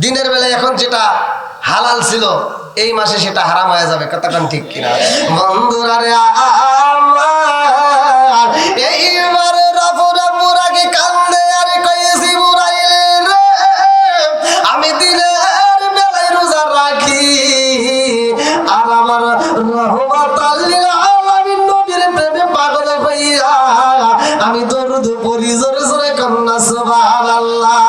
দিনের বেলায় এখন যেটা হালাল ছিল এই মাসে সেটা হারাম হয়ে যাবে। কতক্ষণ ঠিক কিনা বন্ধুরা রে? আমার এইবার রাফুরা বুরাকে কান্দে আর কইছি বুরাইল রে আমি দিনের বেলায় রোজা রাখি, আর আমার রহমাতুল লিল আলামিন নবীর প্রেমে পাগল হইয়া আমি দরুদ পড়ি জোরে জোরে কন্না সুবহানাল্লাহ।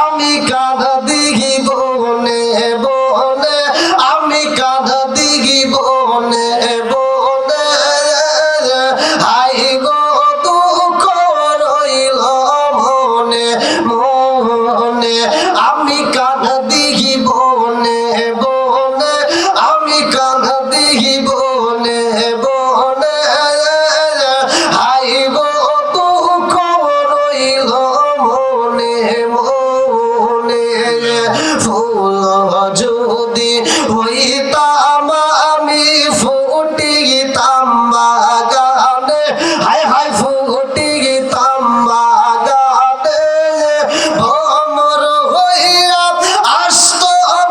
আমি কাঁদা দিঘি বনে বনে, আমি কাঁদা দিঘি বনে বনে, হাই গো দুঃখ রইল মনে মনে। আমি কাঁদা দিঘি বনে বনে, আমি কাঁদা দিঘি বনে বনে, হাই গো দুঃখ রইল মনে মনে। ফুল যদি হইতাম আমি ফুটিতাম বাগানে, হায় হায় ফুটিতাম বাগানে, ভ্রমর হইয়া আসত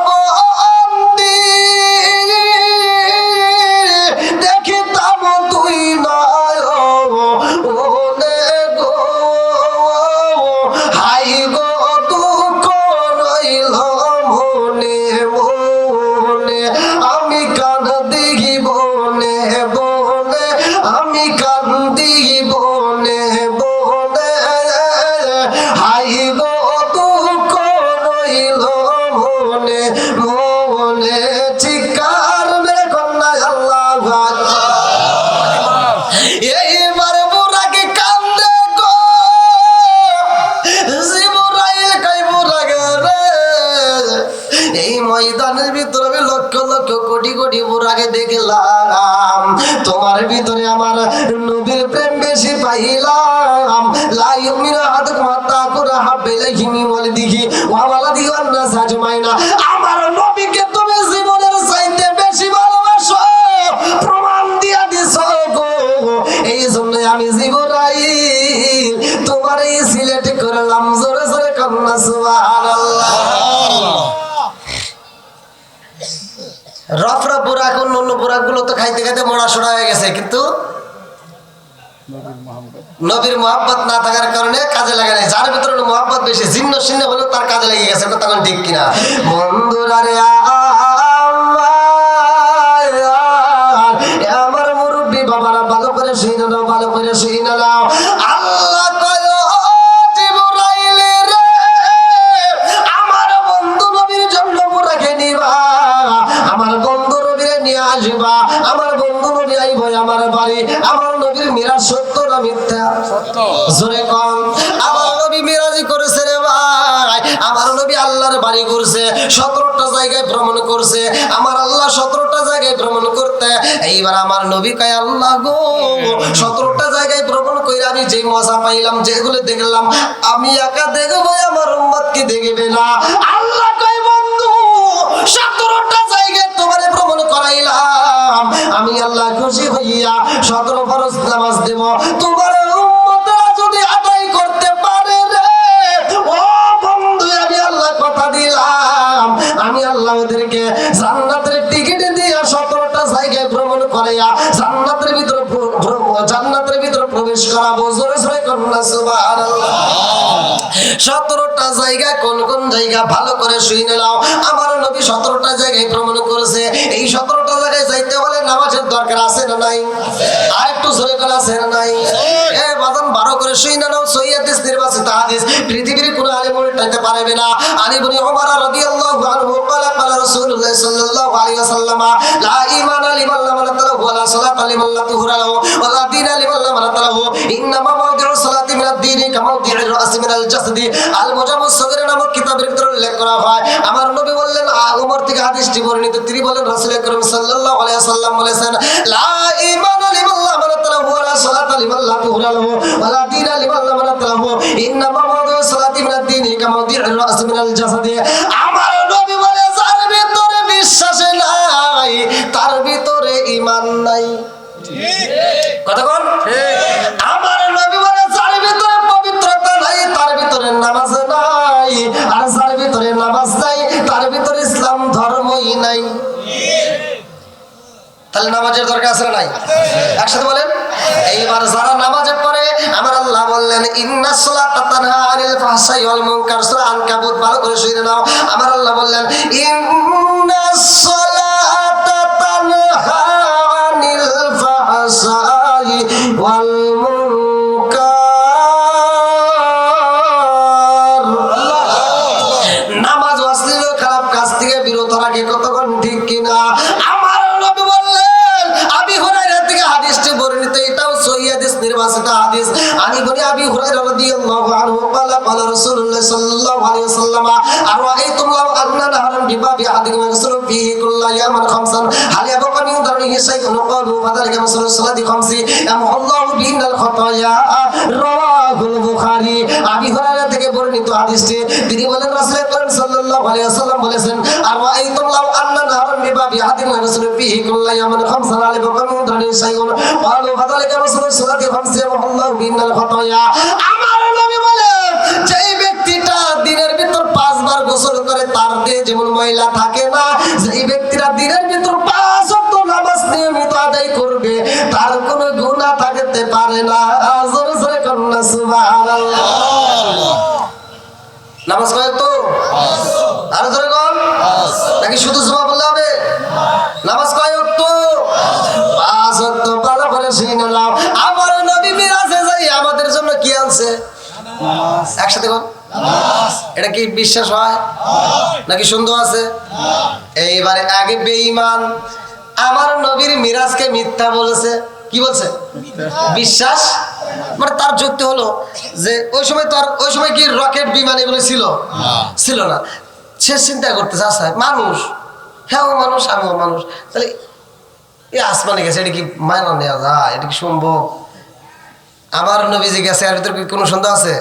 বন্দি, দেখিতাম তুই নয়নে গো, হাই গো দুঃখ রইল মনে মনে। আমি কান্দি বনে বনে, আমি কান্দি বনে বনে, হাই গো দুঃখ রইল মনে মনে। চিৎকার মেরে কন্যা আল্লাহু আকবার। এইবার বুরাকে কান্দে গো জিবরাইল কই বুরাকে রে এই ময়দানের ভিতরে আমি লক্ষ লক্ষ কোটি কোটি বুরাকে দেখলাম, তোমার ভিতরে আমার নবীর প্রেম বেশি পাইলাম। লা ইউমিনু আহাদুকুম হাত্তা আকুনা হাব্বা ইলাইহি মিন ওয়ালিদিহি ওয়া ওয়ালাদিহি ওয়ান নাস আজমাইনা। আমার নবীকে তুমি জীবনের চাইতে বেশি ভালোবাসো, বুড়াগুলো তো খাইতে খাইতে মোড়া সোড়া হয়ে গেছে, কিন্তু নবীর মোহাব্বত না থাকার কারণে কাজে লাগে নাই। যার ভিতরে মোহাব্বত বেশি, জিন্ন শীর্ণ হলেও তার কাজে লেগে গেছে, তখন ঠিক কিনা বন্ধুরা রে? আমার মুরব্বী বাবারা ভালো করে শুনে নাও, ভালো করে শুনে নাও। আল্লাহ কয় জিবরাইল রে, আমার বন্ধু নবীর জন্য মুরাকে নিবা, আমার বন্ধু নবীরে নিয়ে আসবা। আমার বন্ধু নবী আইব আমার বাড়ি। আমার নবীর মিরাজ সত্য না মিথ্যা? সত্য। জোরে কম। আমার নবী মিরাজি করেছে রে ভাই। আমার নবী আল্লাহর বাড়ি করছে, 17টা জায়গায় ভ্রমণ করছে। আমার আল্লাহ 17টা জায়গায় ভ্রমণ করতে, এইবার আমার নবী কয় আল্লাহ গো 17টা জায়গায় ভ্রমণ করে আমি যে মজা পাইলাম, যেগুলো দেখলাম, আমি একা দেখবো, আমার উম্মতকে দেখবে না। আল্লাহ কয় বন্ধু 17টা জায়গায় তোমারে ভ্রমণ করাইলাম, আমি আল্লাহ খুশি হইয়া 17 ফরজ নামাজ দেব। তোমার উম্মতরা যদি আদায় করতে পারে রে, ও বন্ধু আমি আল্লাহ কথা দিলাম, আমি আল্লাহ ওদেরকে জান্নাতের টিকিট দিয়া 17টা জায়গায় ভ্রমণ করাইয়া জান্নাতের ভিতরে প্রবেশ করাবো। জোরে জোরে কন্যা সুবহানাল্লাহ। 17টা জায়গা কোন কোন জায়গা ভালো করে শুনে নাও। আমার নবী 17টা জায়গায় ভ্রমণ করেছে। এই 17টা জায়গায় যাইতে হলে নামাজের দরকার আছে না নাই? আর একটু জোরে করে আছে না নাই? এ বাদান 12 করে শুনে নাও। সহিহ হাদিস, নির্বাচিত হাদিস, পৃথিবীর কোনো আলেম উল্টাইতে পারবে না। আলী ইবনে উমর রাদিয়াল্লাহু আনহু ক্বালা ক্বালা রাসূলুল্লাহ সাল্লাল্লাহু আলাইহি ওয়াসাল্লাম লা ঈমানা লিমান লা মানাতাহু ওয়া লা সালাতা লিমান লা তুহরাহু ওয়া লা দীনা লিমান লা মানাতাহু ইন্নামা মাওদিউস সালাতি মিনাদ দীনি কামাওদিউর রাসি মিনাল জাসাদি। আল মুজাম্মুস সগীর নামক কিতাবের ভিতরে উল্লেখ করা হয়। আমার নবী বললেন, উমর থেকে হাদিসটি বর্ণিত, তিনি বলেন রাসূল আকরাম সাল্লাল্লাহু আলাইহি ওয়াসাল্লাম বলেছেন লা ঈমানা লিমান লা মানাতাহু ওয়া লা সালাতা লিমান লা তুহরাহু ওয়া লা দীনা লিমান লা মানাতাহু ইন্নামা মাওদিউস সালাতি মিনাদ দীনি কামাওদিউর রাসি মিনাল জাসাদি। আমার নবী বলে যার ভিতরে বিশ্বাস নাই তার ভিতরে ঈমান নাই। কথা কোন? আমার নবী বলে যার ভিতরে পবিত্রতা নাই তার ভিতরে নামাজ নাই, আর যার ভিতরে নামাজ নাই তার ভিতরে ইসলাম ধর্মই নাই। তাহলে নামাজের দরকার আছে না নাই? একসাথে বলেন। এইবার যারা নামাজে পড়ে, আমার আল্লাহ বললেন ইন্নাস সালাতা তানহা আনিল ফাহশাই ওয়াল মুনকার, সূরা আনকাবুত ভালো করে শুনে নাও। আমার আল্লাহ বললেন ইন্নাস সালাতা তানহা আনিল ফাহশাই ওয়াল মুনকার। নামাজ অশ্লীল খারাপ কাজ থেকে বিরত রাখে, কতক্ষণ ঠিক কিনা? আমার নবী বললেন, আবি হুরায়রা থেকে হাদিসটি বর্ণিত, এটাও সহিহ হাদিস, নির্বাচিত হাদিস। আনি বলি আবি হুরায়রা রাদিয়াল্লাহু আনহু ক্বালা ক্বালা রাসূলুল্লাহ সাল্লাল্লাহু আলাইহি ওয়াসাল্লাম আরাআইতুম লাউ আন্না নাহরান বিবাবি আহাদিকুম ইয়াগসিলু ফীহি কুল্লা ইয়াওমিন খামসান হাল ইয়াবকা মিন দারনিহি শাইউন ক্বালু ফাযালিকা মাসালু সালাতি খামসি ইয়ামহুল্লাহু বিহিল খাতায়া। রাওয়াহুল বুখারী। আবি হুরায়রা থেকে বর্ণিত হাদিসটি, তিনি বলেন রাসূল আকরাম সাল্লাল্লাহু আলাইহি ওয়াসাল্লাম বলেছেন আরাআইতুম লাউ আন্না নাহরান বিবাবি আহাদিকুম ইয়াগসিলু ফীহি কুল্লা ইয়াওমিন খামসান হাল ইয়াবকা মিন দারনিহি শাইউন ক্বালু ফাযালিকা মাসালু সালাতি খামসি ইয়ামহুল্লাহু বিহিল খাতায়া। আমার নবী বলেন, যেই ব্যক্তিটা দিনের ভিতর 5 বার গোসল করে তার দেহে যেমন ময়লা থাকে না, যেই ব্যক্তিরা দিনের ভিতর 5 ওয়াক্ত নামাজ নিয়মিত আদায় করবে তার কোনো গুনাহ থাকতে পারে না। জোরে জোরে কন্যা সুবহানাল্লাহ। নামাজ কয় তো? আর জোরে কোন? নাকি শুধু জুমা বললে হবে? নামাজ কয় ওয়াক্ত? 5 ওয়াক্ত। ভালো করে শুনে নাও। আমার নবী মিরাজে যাই আমাদের জন্য কি আনছে? নামাজ। একসাথে কোন? নামাজ। এটা কি বিশ্বাস হয় নাকি সন্দেহ আছে? এইবারে আগে বেঈমান আমার নবীর মিরাজকে মিথ্যা বলেছে। কি বলছে? বিশ্বাস। মানে তার যুক্তি হলো যে ওই সময় কি রকেট বিমান এগুলো ছিল? ছিল না। সে চিন্তা করতেছে আচ্ছা মানুষ, হ্যাঁ মানুষ, আমিও মানুষ, তাহলে এই আসমানে গেছে, এটা কি মানা নেওয়া যায়? এটা কি সম্ভব? আমার নবীজি গেছে, এর ভিতরে কোনো সন্দেহ আছে?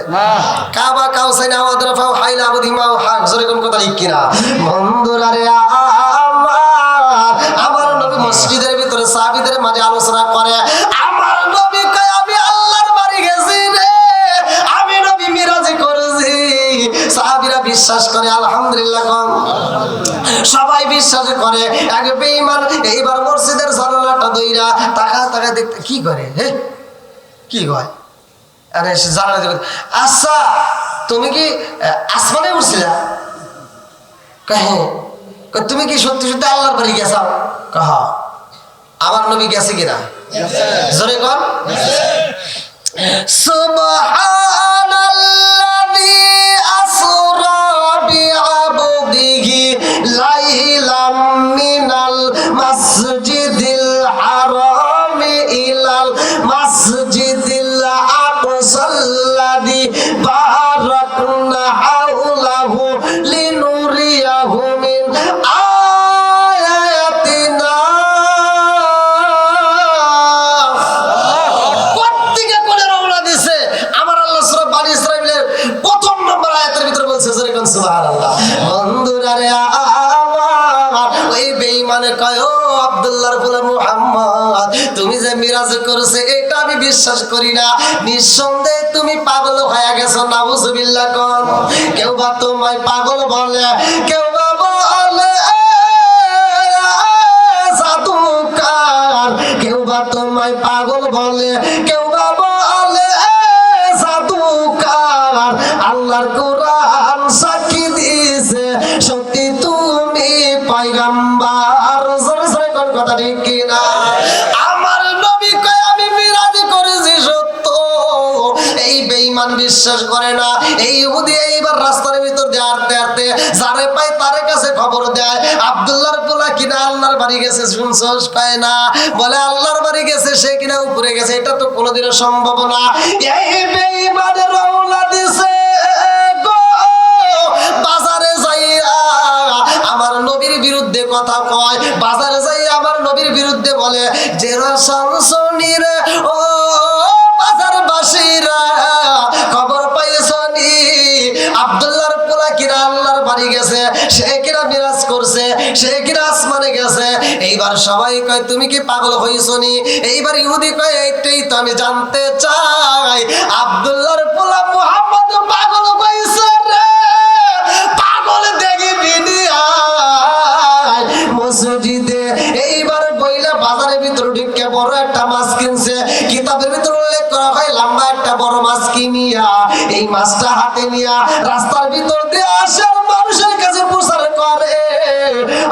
কাবা কাউসাইনা ওয়াদরা ফাও হাইলা আবদিমা হাক, জোরে কোন কথা ঠিক কিনা? বন্ধুরা রে আমার নবী মসজিদের ভিতরে সাহাবীদের মাঝে আলোচনা করে। আমার নবী কয় আমি আল্লাহর বাড়ি গেছি রে, আমি নবী মিরাজ করেছি। সাহাবীরা বিশ্বাস করে, আলহামদুলিল্লাহ। সবাই বিশ্বাস করে। এক বেঈমান এইবার মসজিদের কইরা টাকা টাকা দেখতে কি করে হে কি কয় আরে জানা দেবে আচ্ছা তুমি কি আসমানে উঠছিলা কহে তুমি কি সত্যি সত্যি আল্লাহর বাড়ি গেছাও কহ আমার নবী গেছে কিনা জোরে কর সুবহানাল্লাযী আসরা বিআবদিহি লাইলাম মিনাল মাসজিদিল হারাম ইলাল মাসজিদিল আকসাল্লাযী বারাকনা হাওলাহু লিনুরিয়াহু মিন আয়াতিনা কোত্থেকে কোলে রওনা দিছে আমার আল্লাহ সূরা বনী ইসরাঈলের প্রথম নম্বর আয়াতের ভিতরে বলছে যেরকম সুবহানাল্লাহ বন্ধুরা রে আমার ওই বেঈমানে কয় ও আব্দুল্লাহর পোলা মুহাম্মদ তুমি যে মিরাজ করছে এটা আমি বিশ্বাস করি না নিঃসন্দেহে তুমি পাগল হয়ে গেছো নাউজুবিল্লাহ কোন কেউ বা তোমায় পাগল বলে কেউ বা বলে জাদুকার কেউ বা তোমায় পাগল বলে কেউ বা বলে জাদুকার আল্লাহর কোরআন সাক্ষী দিয়েছে সত্যি তুমি পয়গম্বর জোরে জোরে কোন কথা ঠিক কি না আমার নবী কয় আমি মিরাজ করেছি সত্য এই বেঈমান বিশ্বাস করে না এই ইহুদি এইবার রাস্তার ভিতর দিয়ে হাঁটতে হাঁটতে যারে পায় তার কাছে খবর দেয় আব্দুল্লাহর পোলা কিনা আল্লাহর বাড়ি গেছে শুনছস পায় না বলে আল্লাহর বাড়ি গেছে সে কিনা উপরে গেছে এটা তো কোনোদিনও সম্ভব না এই বেঈমানের রওনা দিছে বাজারে যাইয়া আমার নবীর বিরুদ্ধে কথা কয় বাজারে যাইয়া আমার নবীর বিরুদ্ধে বলে যে শামসুনির ও বাজারবাসীরা খবর পাইছনি আব্দুল্লাহর পোলা কিনা আল্লাহর বাড়ি গেছে সে কিনা মিরাজ করছে সে কিনা আসমানে গেছে এইবার সবাই কয় তুমি কি পাগল হইছনি এইবার ইহুদি কয় এইটাই তো আমি জানতে চাই আব্দুল্লাহর পোলা মুহাম্মদ পাগল হইছে রে পাগল দেখি বিনিয়ায় মসজিদে এইবার বইলা বাজারের ভিতর ঢুকে বড় একটা মাছ কিনছে কিতাবের ভিতর উল্লেখ করা হয় লম্বা একটা বড় মাছ কিনিয়া এই মাছটা হাতে নিয়া রাস্তার ভিতর দিয়ে আসে মানুষের কাছে প্রচার করে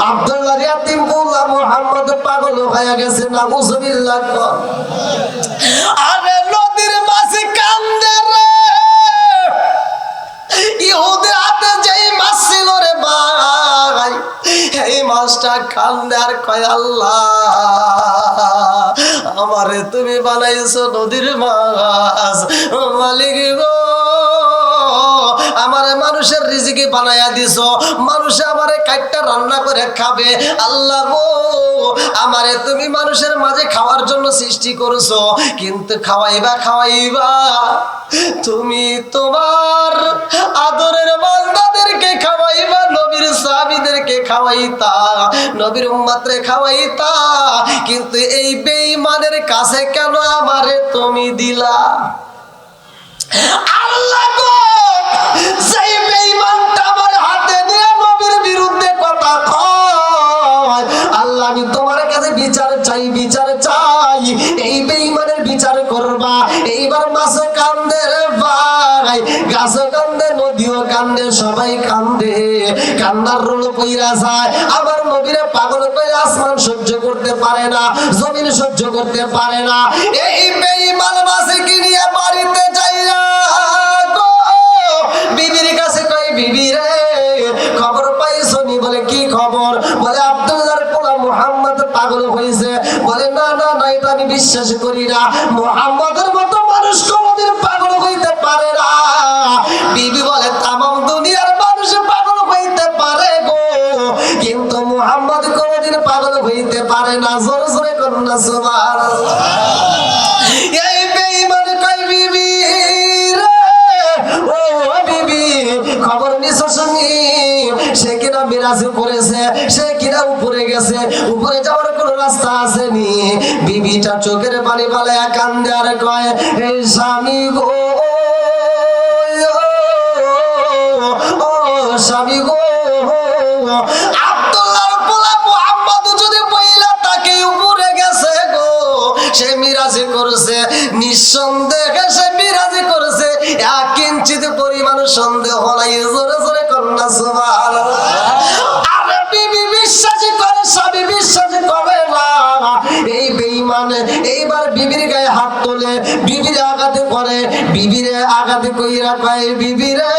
আব্দুল্লাহ ইয়াতিম পোলা মুহাম্মদ পাগল হয়ে গেছে নাউজুবিল্লাহ আরে নদীর মাঝে কান্দে রে ইহুদি হাতে যেই মাছ ছিল রে ভাই এই মাছটা কান্দে আর কয় আল্লাহ আমারে তুমি বানাইছো নদীর মাছ মালিক গো আমারে মানুষের রিজিকে বানায়া দিছো মানুষ আমারে কাটটা রান্না করে খাবে আল্লাহ গো আমারে তুমি মানুষের মাঝে খাওয়ার জন্য সৃষ্টি করেছো কিন্তু খাওয়াইবা তুমি তোমার আদরের বান্দাদেরকে খাওয়াইবা নবীর সাহাবীদেরকে খাওয়াইতা নবীর উম্মতরে খাওয়াইতা কিন্তু এই বেঈমানের কাছে কেন আমারে তুমি দিলা আল্লাহ গো সেই বেঈমানটা আমার হাতে নিয়ে নবীর বিরুদ্ধে কথা কয় আল্লাহ আমি তোমার কাছে বিচার চাই এই বেঈমানের বিচার করবা এইবার মাছে কান্দে রে ভাই গাছে কান্দে নদীও কান্দে সবাই কান্দে কান্নার রোল পইরা যায় আমার নবীরে পাগল করে আসমান সহ্য করতে পারে না জমিন সহ্য করতে পারে না এই বেঈমান মাছে কি নিয়ে বাড়িতে যাইয়া বিবির কাছে কই বিবি রে খবর পাইছনি বলে কি খবর বলে আব্দুল্লাহর পোলা মুহাম্মদ পাগল হইছে বলে না না না এটা আমি বিশ্বাস করি না মুহাম্মদের মতো মানুষ কোনদিন পাগল হইতে পারে না বিবি বলে तमाम দুনিয়ার মানুষ পাগল হইতে পারে গো কিন্তু মুহাম্মদ কোনদিন পাগল হইতে পারে না জোরে জোরে করুন না সুবহানাল্লাহ এই বেঈমান কই বিবি খবর নিছো শুনি সে কিনা মিরাজ করেছে সে কিনা উপরে গেছে উপরে যাওয়ার কোন রাস্তা আসেনি বিবিটা চোখের পানি ফেলে কান্দে আর কয় এই স্বামী গো ও স্বামী গো আব্দুল্লাহর পোলা মুহাম্মদ যদি বইলা তাকে উপরে গেছে গো বিরাজ করেছে, নিঃসন্দেহে সে বিরাজ করেছে, 1 ইঞ্চিতে পরিমাণ সন্দেহ নাই। জোরে জোরে কন্যা সুবহানাল্লাহ। আরে বিবি বিশ্বাস করে, স্বামী বিশ্বাস করে না। এই বেঈমান এইবার বিবির গায়ে হাত তোলে, বিবির আঘাত করে, বিবিরে আঘাত কইরা কয়, বিবিরে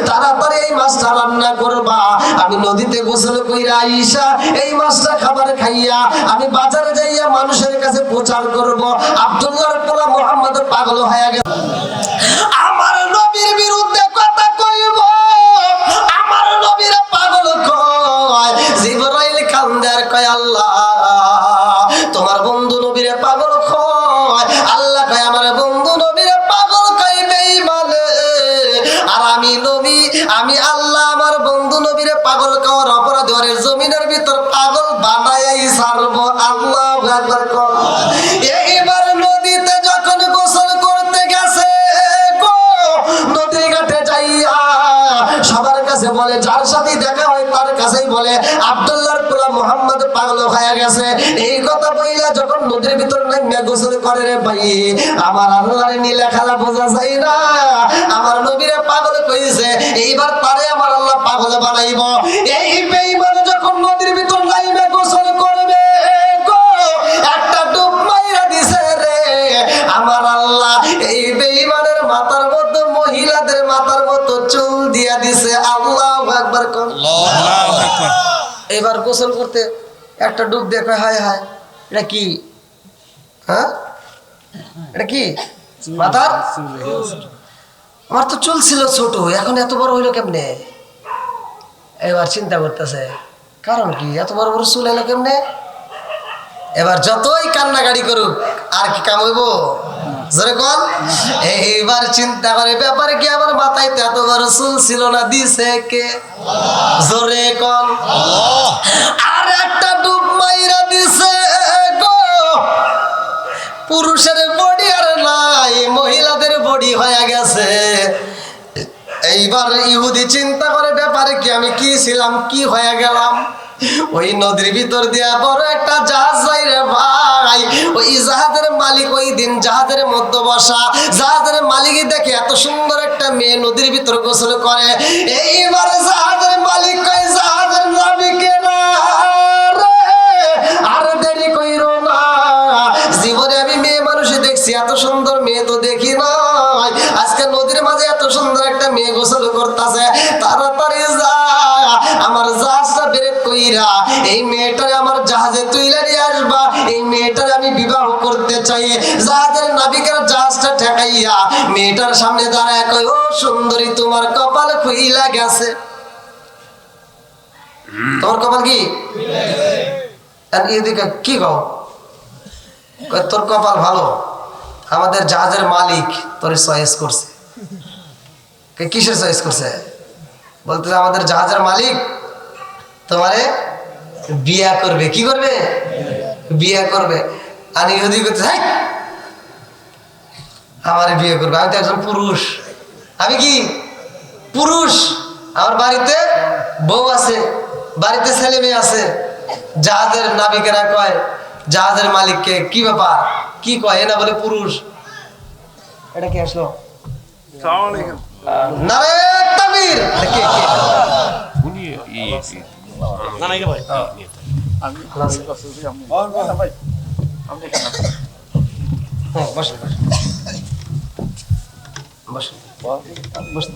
তাড়াতাড়ি এই মাছটা রান্না করবা, আমি নদীতে গোসল কইরা আইসা এই মাছটা খাবার খাইয়া আমি বাজারে যাইয়া মানুষের কাছে প্রচার করব আব্দুল্লাহর পোলা মুহাম্মদ পাগল হয়ে গেল, আমার নবীর বিরুদ্ধে কথা কইব, আমার নবীর পাগল কয়। জিবরাইল কান্দে আর কয়, আল্লাহ তোমার বন্ধু নবীরে পাগল কয়। আল্লাহ কয়, আমার বন্ধু নবীরে পাগল কয় বেঈমানে, আর আমি নবী, আমি আল্লাহ আমার বন্ধু নবীরে পাগল কওয়ার অপরাধে ওরে জমিনের ভিতর পাগল বানায়াই ছাড়বো। আল্লাহু আকবার কর। এইবার নদীতে যখন গোসল করতে গেছে গো, নদীর ঘাটে যাইয়া সবার কাছে বলে, যার সাথে দেখা হয় তার কাছেই বলে আব্দুল্লাহর পোলা মুহাম্মদ পাগল হয়ে গেছে। এই কথা বইলা যখন নদীর ভিতর নামিয়া গোসল করে, রে ভাই আমার আল্লাহর নীলা খেলা বোঝা যায় না, আমার নবীরে পাগল কইছে, এইবার তারে আমার আল্লাহ পাগল বানাইব। এই বেঈমান যখন নদীর ভিতর নাইমে গোসল করবে গো, একটা ডুব মাইরা দিছে রে আমার আল্লাহ, এই বেঈমানের মাথার মধ্যে মহিলাদের মাথার মতো চুল দিয়া দিছে। আল্লাহু আকবার কর। আল্লাহু আকবার। এবার গোসল করতে একটা ডুব দিয়ে কয়, হায় হায় এটা কি? হ্যাঁ এটা কি মাথার? আমার তো চুল ছিল ছোট, এখন এত বড় হইলো কেমনে? এবার চিন্তা করতেছে কারণ কি, এত বড় বড় চুল এলো কেমনে? এবার যতই কান্নাকাড়ি করুক আর কি কাম হইব? জোরে কোন। এইবার চিন্তা করে, ব্যাপারে কি আমার মাথায় তো এত বড় চুল ছিল না, দিছে কে? জোরে কোন। আর একটা ডুব মাইরা দিছে গো, পুরুষের বডি আর নাই, মহিলাদের বডি হয়ে গেছে। এইবার ইহুদি চিন্তা করে, ব্যাপারে কি, আমি কি ছিলাম, কি হয়ে গেলাম? ওই নদীর ভিতর দিয়া বড় একটা জাহাজ যাই রে ভাই, ওই জাহাজের মালিক ওই দিন জাহাজের মধ্যে বসা, জাহাজের মালিক দেখে এত সুন্দর একটা মেয়ে নদীর ভিতর গোসল করে। এইবার জাহাজের মালিক কয়, জাহাজের নাবিকে না রে, আর দেরি কইরো না, জীবনে আমি মেয়ে মানুষে দেখছি, এত সুন্দর মেয়ে তো দেখি নাই, আজকে নদীর মাঝে এত সুন্দর একটা মেয়ে গোসল করতেছে, তাড়াতাড়ি যা আমার জাহাজটা ব্রেক কইরা এই মেয়েটারে আমার জাহাজে তুইলা নিয়ে আসবা, এই মেয়েটারে আমি বিবাহ করতে চাই। জাহাজের নাবিকের জাহাজটা ঠেকাইয়া মেয়েটার সামনে দাঁড়ায় কয়, ও সুন্দরী তোমার কপাল খুইলা গেছে। তোমার কপাল কি? এদিকে কি কও? তোর কপাল ভালো, আমাদের জাহাজের মালিক তোর চয়েস করছে। কিসের চয়েস করছে? বলতে আমাদের জাহাজের মালিক তোমারে বিয়া করবে। কি করবে? বিয়া করবে। আর ইহুদি করতে, আমার বিয়ে করবে, আমি তো একজন পুরুষ, আমি কি পুরুষ, আমার বাড়িতে বউ আছে, বাড়িতে ছেলে মেয়ে আছে। জাহাজের নাবিকেরা কয় জাহাজের মালিককে, কি ব্যাপার, কি কয়? এ না বলে পুরুষ। এটা কি আসলো? নারে তাকবীর। কে কে? উনি না না ভাই, আমি ভাই আপনি কেন? হ্যাঁ বসুন বসুন বসুন।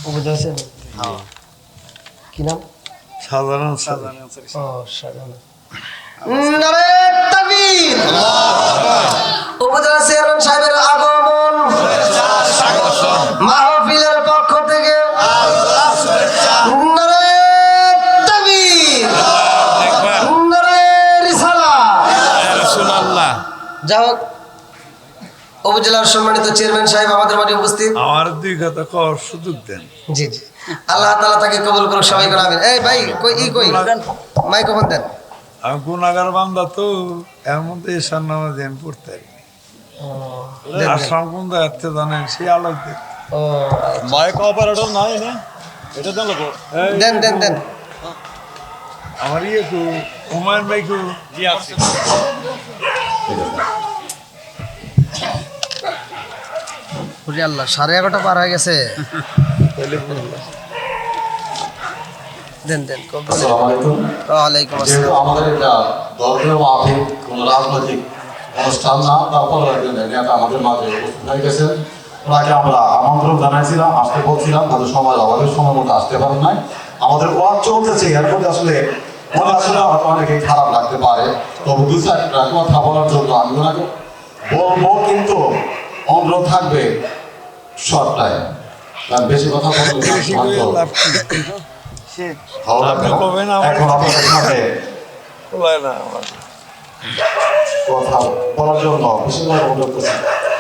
উপজেলা চেয়ারম্যান কি নাম? সাধারণ ও সাধারণ। নারে তাকবীর। উপজেলা চেয়ারম্যান সাহেবের আগমন মাহফিলের পক্ষ থেকে নারে তাকবীর, নারে রিসালাত। রাসূলুল্লাহ। যাই হোক, উপজেলার সম্মানিত চেয়ারম্যান সাহেব আমাদের মাঝে উপস্থিত। আমার 2 কথা কর সুযোগ দেন। জি জি, আল্লাহ তাআলা তাকে কবুল করুক, সবাই করে আমিন। এই ভাই কই মাইক্রোফোন দেন। আমি গুনাহগার বান্দা তো, এর মধ্যে এশার নামাজ আমি পড়তে পারি। আসলাম কোন দায়িত্বে জানেন, সেই আলোক দেন। ও মাইক অপারেটর নাই না? এটা দেন লোক দেন দেন দেন। আমার ইয়ে কু হুমায়ুন ভাই কু জি আছে ওরে আল্লাহ 11:30 পার হয়ে গেছে। তাহলে বললাম। দেন দেন কবুল। আসসালামু আলাইকুম। ওয়ালাইকুম যেহেতু আসসালাম। আমাদের এটা ধর্মীয় মাহফিল কোনো রাজনৈতিক অনুষ্ঠান না, তারপর একজন নেতা আমাদের মাঝে উপস্থিত হয়ে গেছেন। ওনাকে আমরা আমন্ত্রণ জানাইছিলাম, আসতে বলছিলাম, তাদের সময় অভাবের সময় মতো আসতে পারেন নাই। আমাদের ওয়াজ চলতেছে, এর মধ্যে আসলে মনে আসলে হয়তো অনেকে খারাপ লাগতে পারে, তবু দু চারটা কথা বলার জন্য আমি ওনাকে বলবো, কিন্তু অনুরোধ থাকবে শর্ট টাইম, কারণ বেশি কথা বললে বেশি করে লাভ কি? ভালো লাগবে আপনি না। কবেন আমার- এখন আপনাদের সাথে বলায় না আমার। কথা বলার জন্য বিশেষভাবে অনুরোধ করছি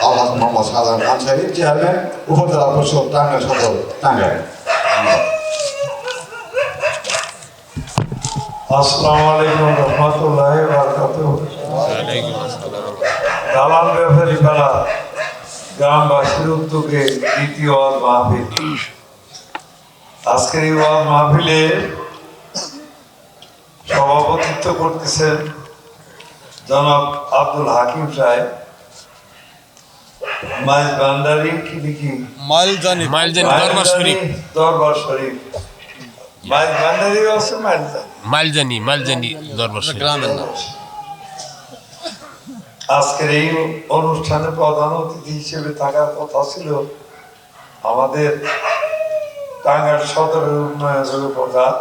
আলহাজ মোহাম্মদ শাহজাহান খান সাহেব, চেয়ারম্যান উপজেলা পরিষদ টাঙ্গাইল সদর টাঙ্গাইল। আসসালামু আলাইকুম রহমতুল্লাহি ওয়া বারাকাতুহু। দালাল ব্যাপারী পাড়া গ্রামবাসীর উদ্যোগে দ্বিতীয় ওয়াজ মাহফিল। আজকের এই ওয়াজ মাহফিলে সভাপতিত্ব করতেছেন জনাব আব্দুল হাকিম সাহেব, মাইজ ভান্ডারি কি দেখি মাইলজানি দরবার শরীফ দরবার শরীফ, মাইজ ভান্ডারি আছে মাইলজানি। মাইলজানি দরবার শরীফ। গ্রামের নাম আজকের এই অনুষ্ঠানে প্রধান অতিথি হিসেবে থাকার কথা ছিল আমাদের টাঙ্গাইল সদরের উন্নয়নের প্রধান,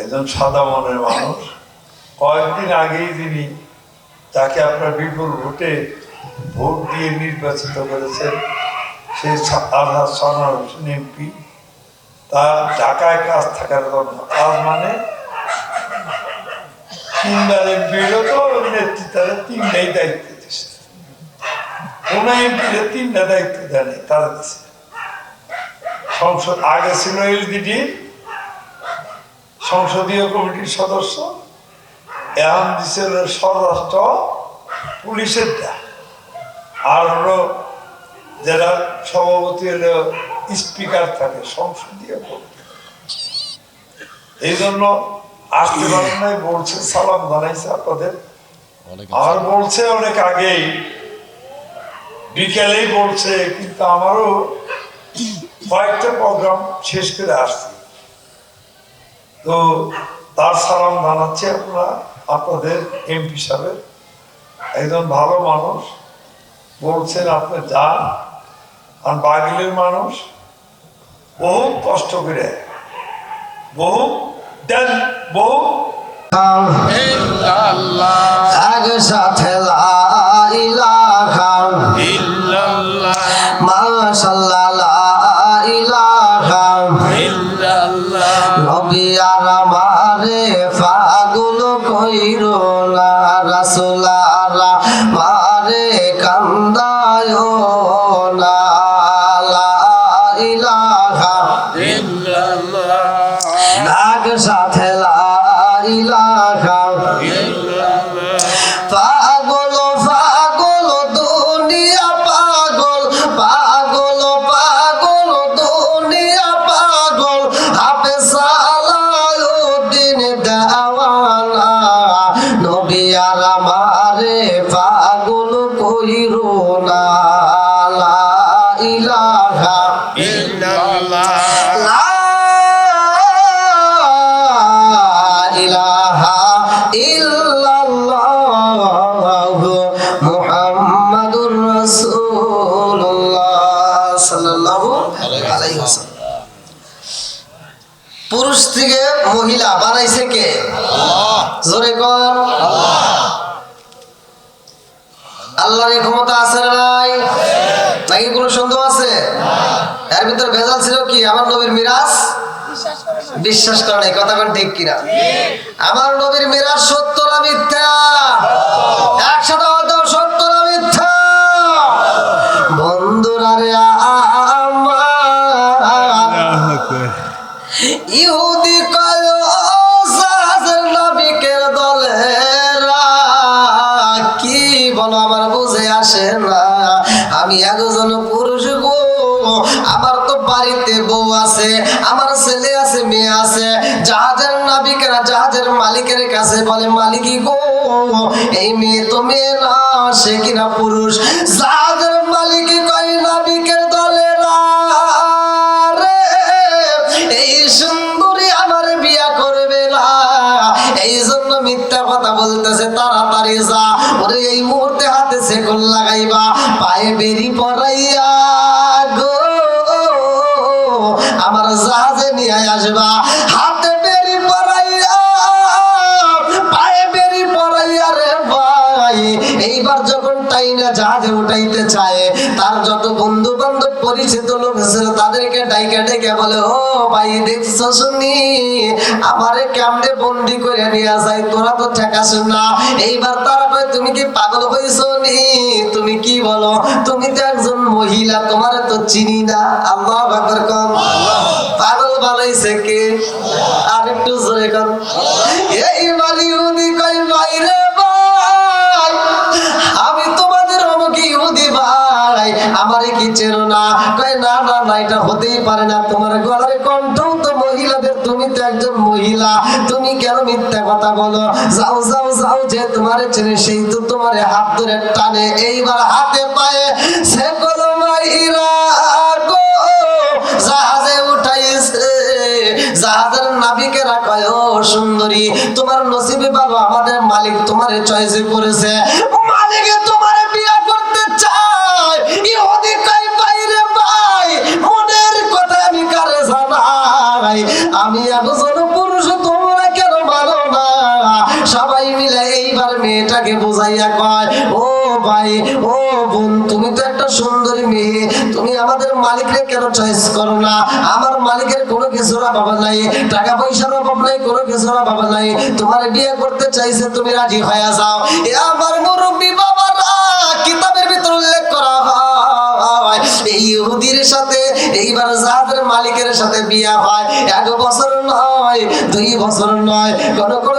একজন সাদা মনের মানুষ। কয়েকদিন আগেই তিনি তাকে আপনার বিপুল ভোট দিয়ে নির্বাচিত করেছেন, সেই আলহাজ সানোয়ার হোসেন এমপি। তার ঢাকায় কাজ থাকার জন্য, কাজ মানে তিনবার এমপিরও তো নেতৃত্বের তিনটাই দায়িত্ব দিচ্ছে, কোনো এমপির তিনটা দায়িত্ব দেয়নি, তারা দিচ্ছে। সংসদ আগে ছিল এলজিডি সংসদীয় কমিটির সদস্য, এখন দিচ্ছে স্বরাষ্ট্র পুলিশের দা, আর হলো যারা সভাপতি হলো স্পিকার থাকে সংসদীয় কমিটি। এই জন্য আসতে পারেন নাই, বলছে সালাম জানাইছে আপনাদের, আর বলছে অনেক আগেই বিকেলেই বলছে, কিন্তু আমারও কয়েকটা প্রোগ্রাম শেষ করে আসছি, তো তার সালাম জানাচ্ছি আপনাদের এমপি সাহেব, একজন ভালো মানুষ। বলছেন আপনি যান, আর বাগিলের মানুষ বহু কষ্ট করে বহু দেন বহু একসাথে লা ইলাহা ইল্লাল্লাহ মাশাআল্লাহ লা ইলাহা ইল্লাল্লাহ নবী আর আমারে পাগল কইরো না, রাসূল আর আমারে কান্দায় না, লা ইলাহা ইল্লাল্লাহ একসাথে লা ইলাহা পাগল পাগল দুনিয়া পাগল, পাগল পাগল দুনিয়া পাগল, আপে সালাউদ্দিন দেওয়ানা, নবী আর আমারে পাগল কইরো না, লা ইলাহা ইল্লাল্লাহ লা ইলাহা ইল্লাল্লাহু মুহাম্মাদুর রাসূলুল্লাহ সাল্লাল্লাহু আলাইহি ওয়াসাল্লাম। পুরুষ থেকে মহিলা বানাইছে কে? জোরে কর আল্লাহর এই ক্ষমতা আছে না নাই? নাকি কোনো সন্দেহ আছে? এর ভিতর ভেজাল ছিল কি? আমার নবীর মিরাজ বিশ্বাস করে নাই, কথা কোন ঠিক কিনা? আমার নবীর মিরাজ সত্য না মিথ্যা? একসাথে হয়তো সত্য না মিথ্যা? বন্ধুরা রে আমার, ইহুদি নবীকে দলেরা কি বলো আমার বুঝে আসে না। আমি একজন পুরুষ গো, আমার তো বাড়িতে বউ আছে, আমার ছেলে আছে, মেয়ে আছে। জাহাজের নাবিকেরা জাহাজের মালিকের কাছে বলে, মালিকই গো, এই মেয়ে তো মেয়ে না, সে কিনা পুরুষ। জাহাজের মালিকই কয়, নাবিকের দলেরা রে, এই সুন্দরী আমার বিয়া করবে না, এই জন্য মিথ্যা কথা বলতেছে। তাড়াতাড়ি যা, ওরে এই মুহূর্তে হাতে সেকল লাগাইবা, পায়ে বেরি পরাইয়া গো আমার জাহাজে নিয়ে আসবা। হাতে বেরি পরাইয়া, পায়ে বেরি পরাইয়া রে ভাই। এইবার যখন টাইনা জাহাজে উঠাইতে চায়, তার যত বন্ধু বান্ধব পরিচিত লোক ছিল তাদেরকে ডাইকা ডেকে বলে, ও ভাই দেখছো শুনি, আমারে কেমনে বন্দি করে নিয়ে যায়, তোরা তো ঠেকাস না। এইবার তারা কয়, তুমি কি পাগল হয়েছো নি? তুমি কি বলো? তুমি তো একজন মহিলা, তোমারে তো চিনি না। আল্লাহু আকবার কোন। পাগল বানাইছে কে? আর একটু জোরে কোন। এইবার ইহুদি কয়, ভাই রে ভাই, আমি তোমাদের অমুক ইহুদি ভাই, আমারে কি চেনো না? কয়, না না না, এটা হতেই পারে না, তোমার গলার কণ্ঠও তো মহিলাদের, তুমি তো একজন মহিলা, তুমি কেন মিথ্যা কথা বলো? যাও যাও যাও, যে তোমারে চেনে সেই তো তোমারে হাত ধরে টানে। এইবার হাতে পায়ে সে কোনো মাইরা গো জাহাজে উঠাইছে। জাহাজের নাবিকেরা কয়, ও সুন্দরী, তোমার নসিবে ভালো, আমাদের মালিক তোমারে চয়েস করেছে, মালিকে তোমারে বিয়ে করতে চায়। ইহুদি কয়, বাইরে ভাই, মনের কথা আমি কারে জানাই, আমি একজন পুরুষ, তোমরা কেন মানো না? সবাই মিলে এইবার মেয়েটাকে বোঝাইয়া কয়, ও ভাই, ও বোন, তুমি তো একটা সুন্দরী মেয়ে, তুমি আমাদের মালিকরে কেন চয়েস করো না? আমার মালিকের কোনো কিছুর অভাব নাই, টাকা পয়সার অভাব নাই, কোনো কিছুর অভাব নাই, তোমার বিয়ে করতে চাইছে, তুমি রাজি হয়ে যাও। এ আমার মুরব্বী বাবারা, কিতাবের ভিতর উল্লেখ করা হয়, এই ইহুদির সাথে এইবার জাহাজের মালিকের সাথে বিয়ে হয়। 1 বছর নয়, 2 বছর নয়, কোন কোন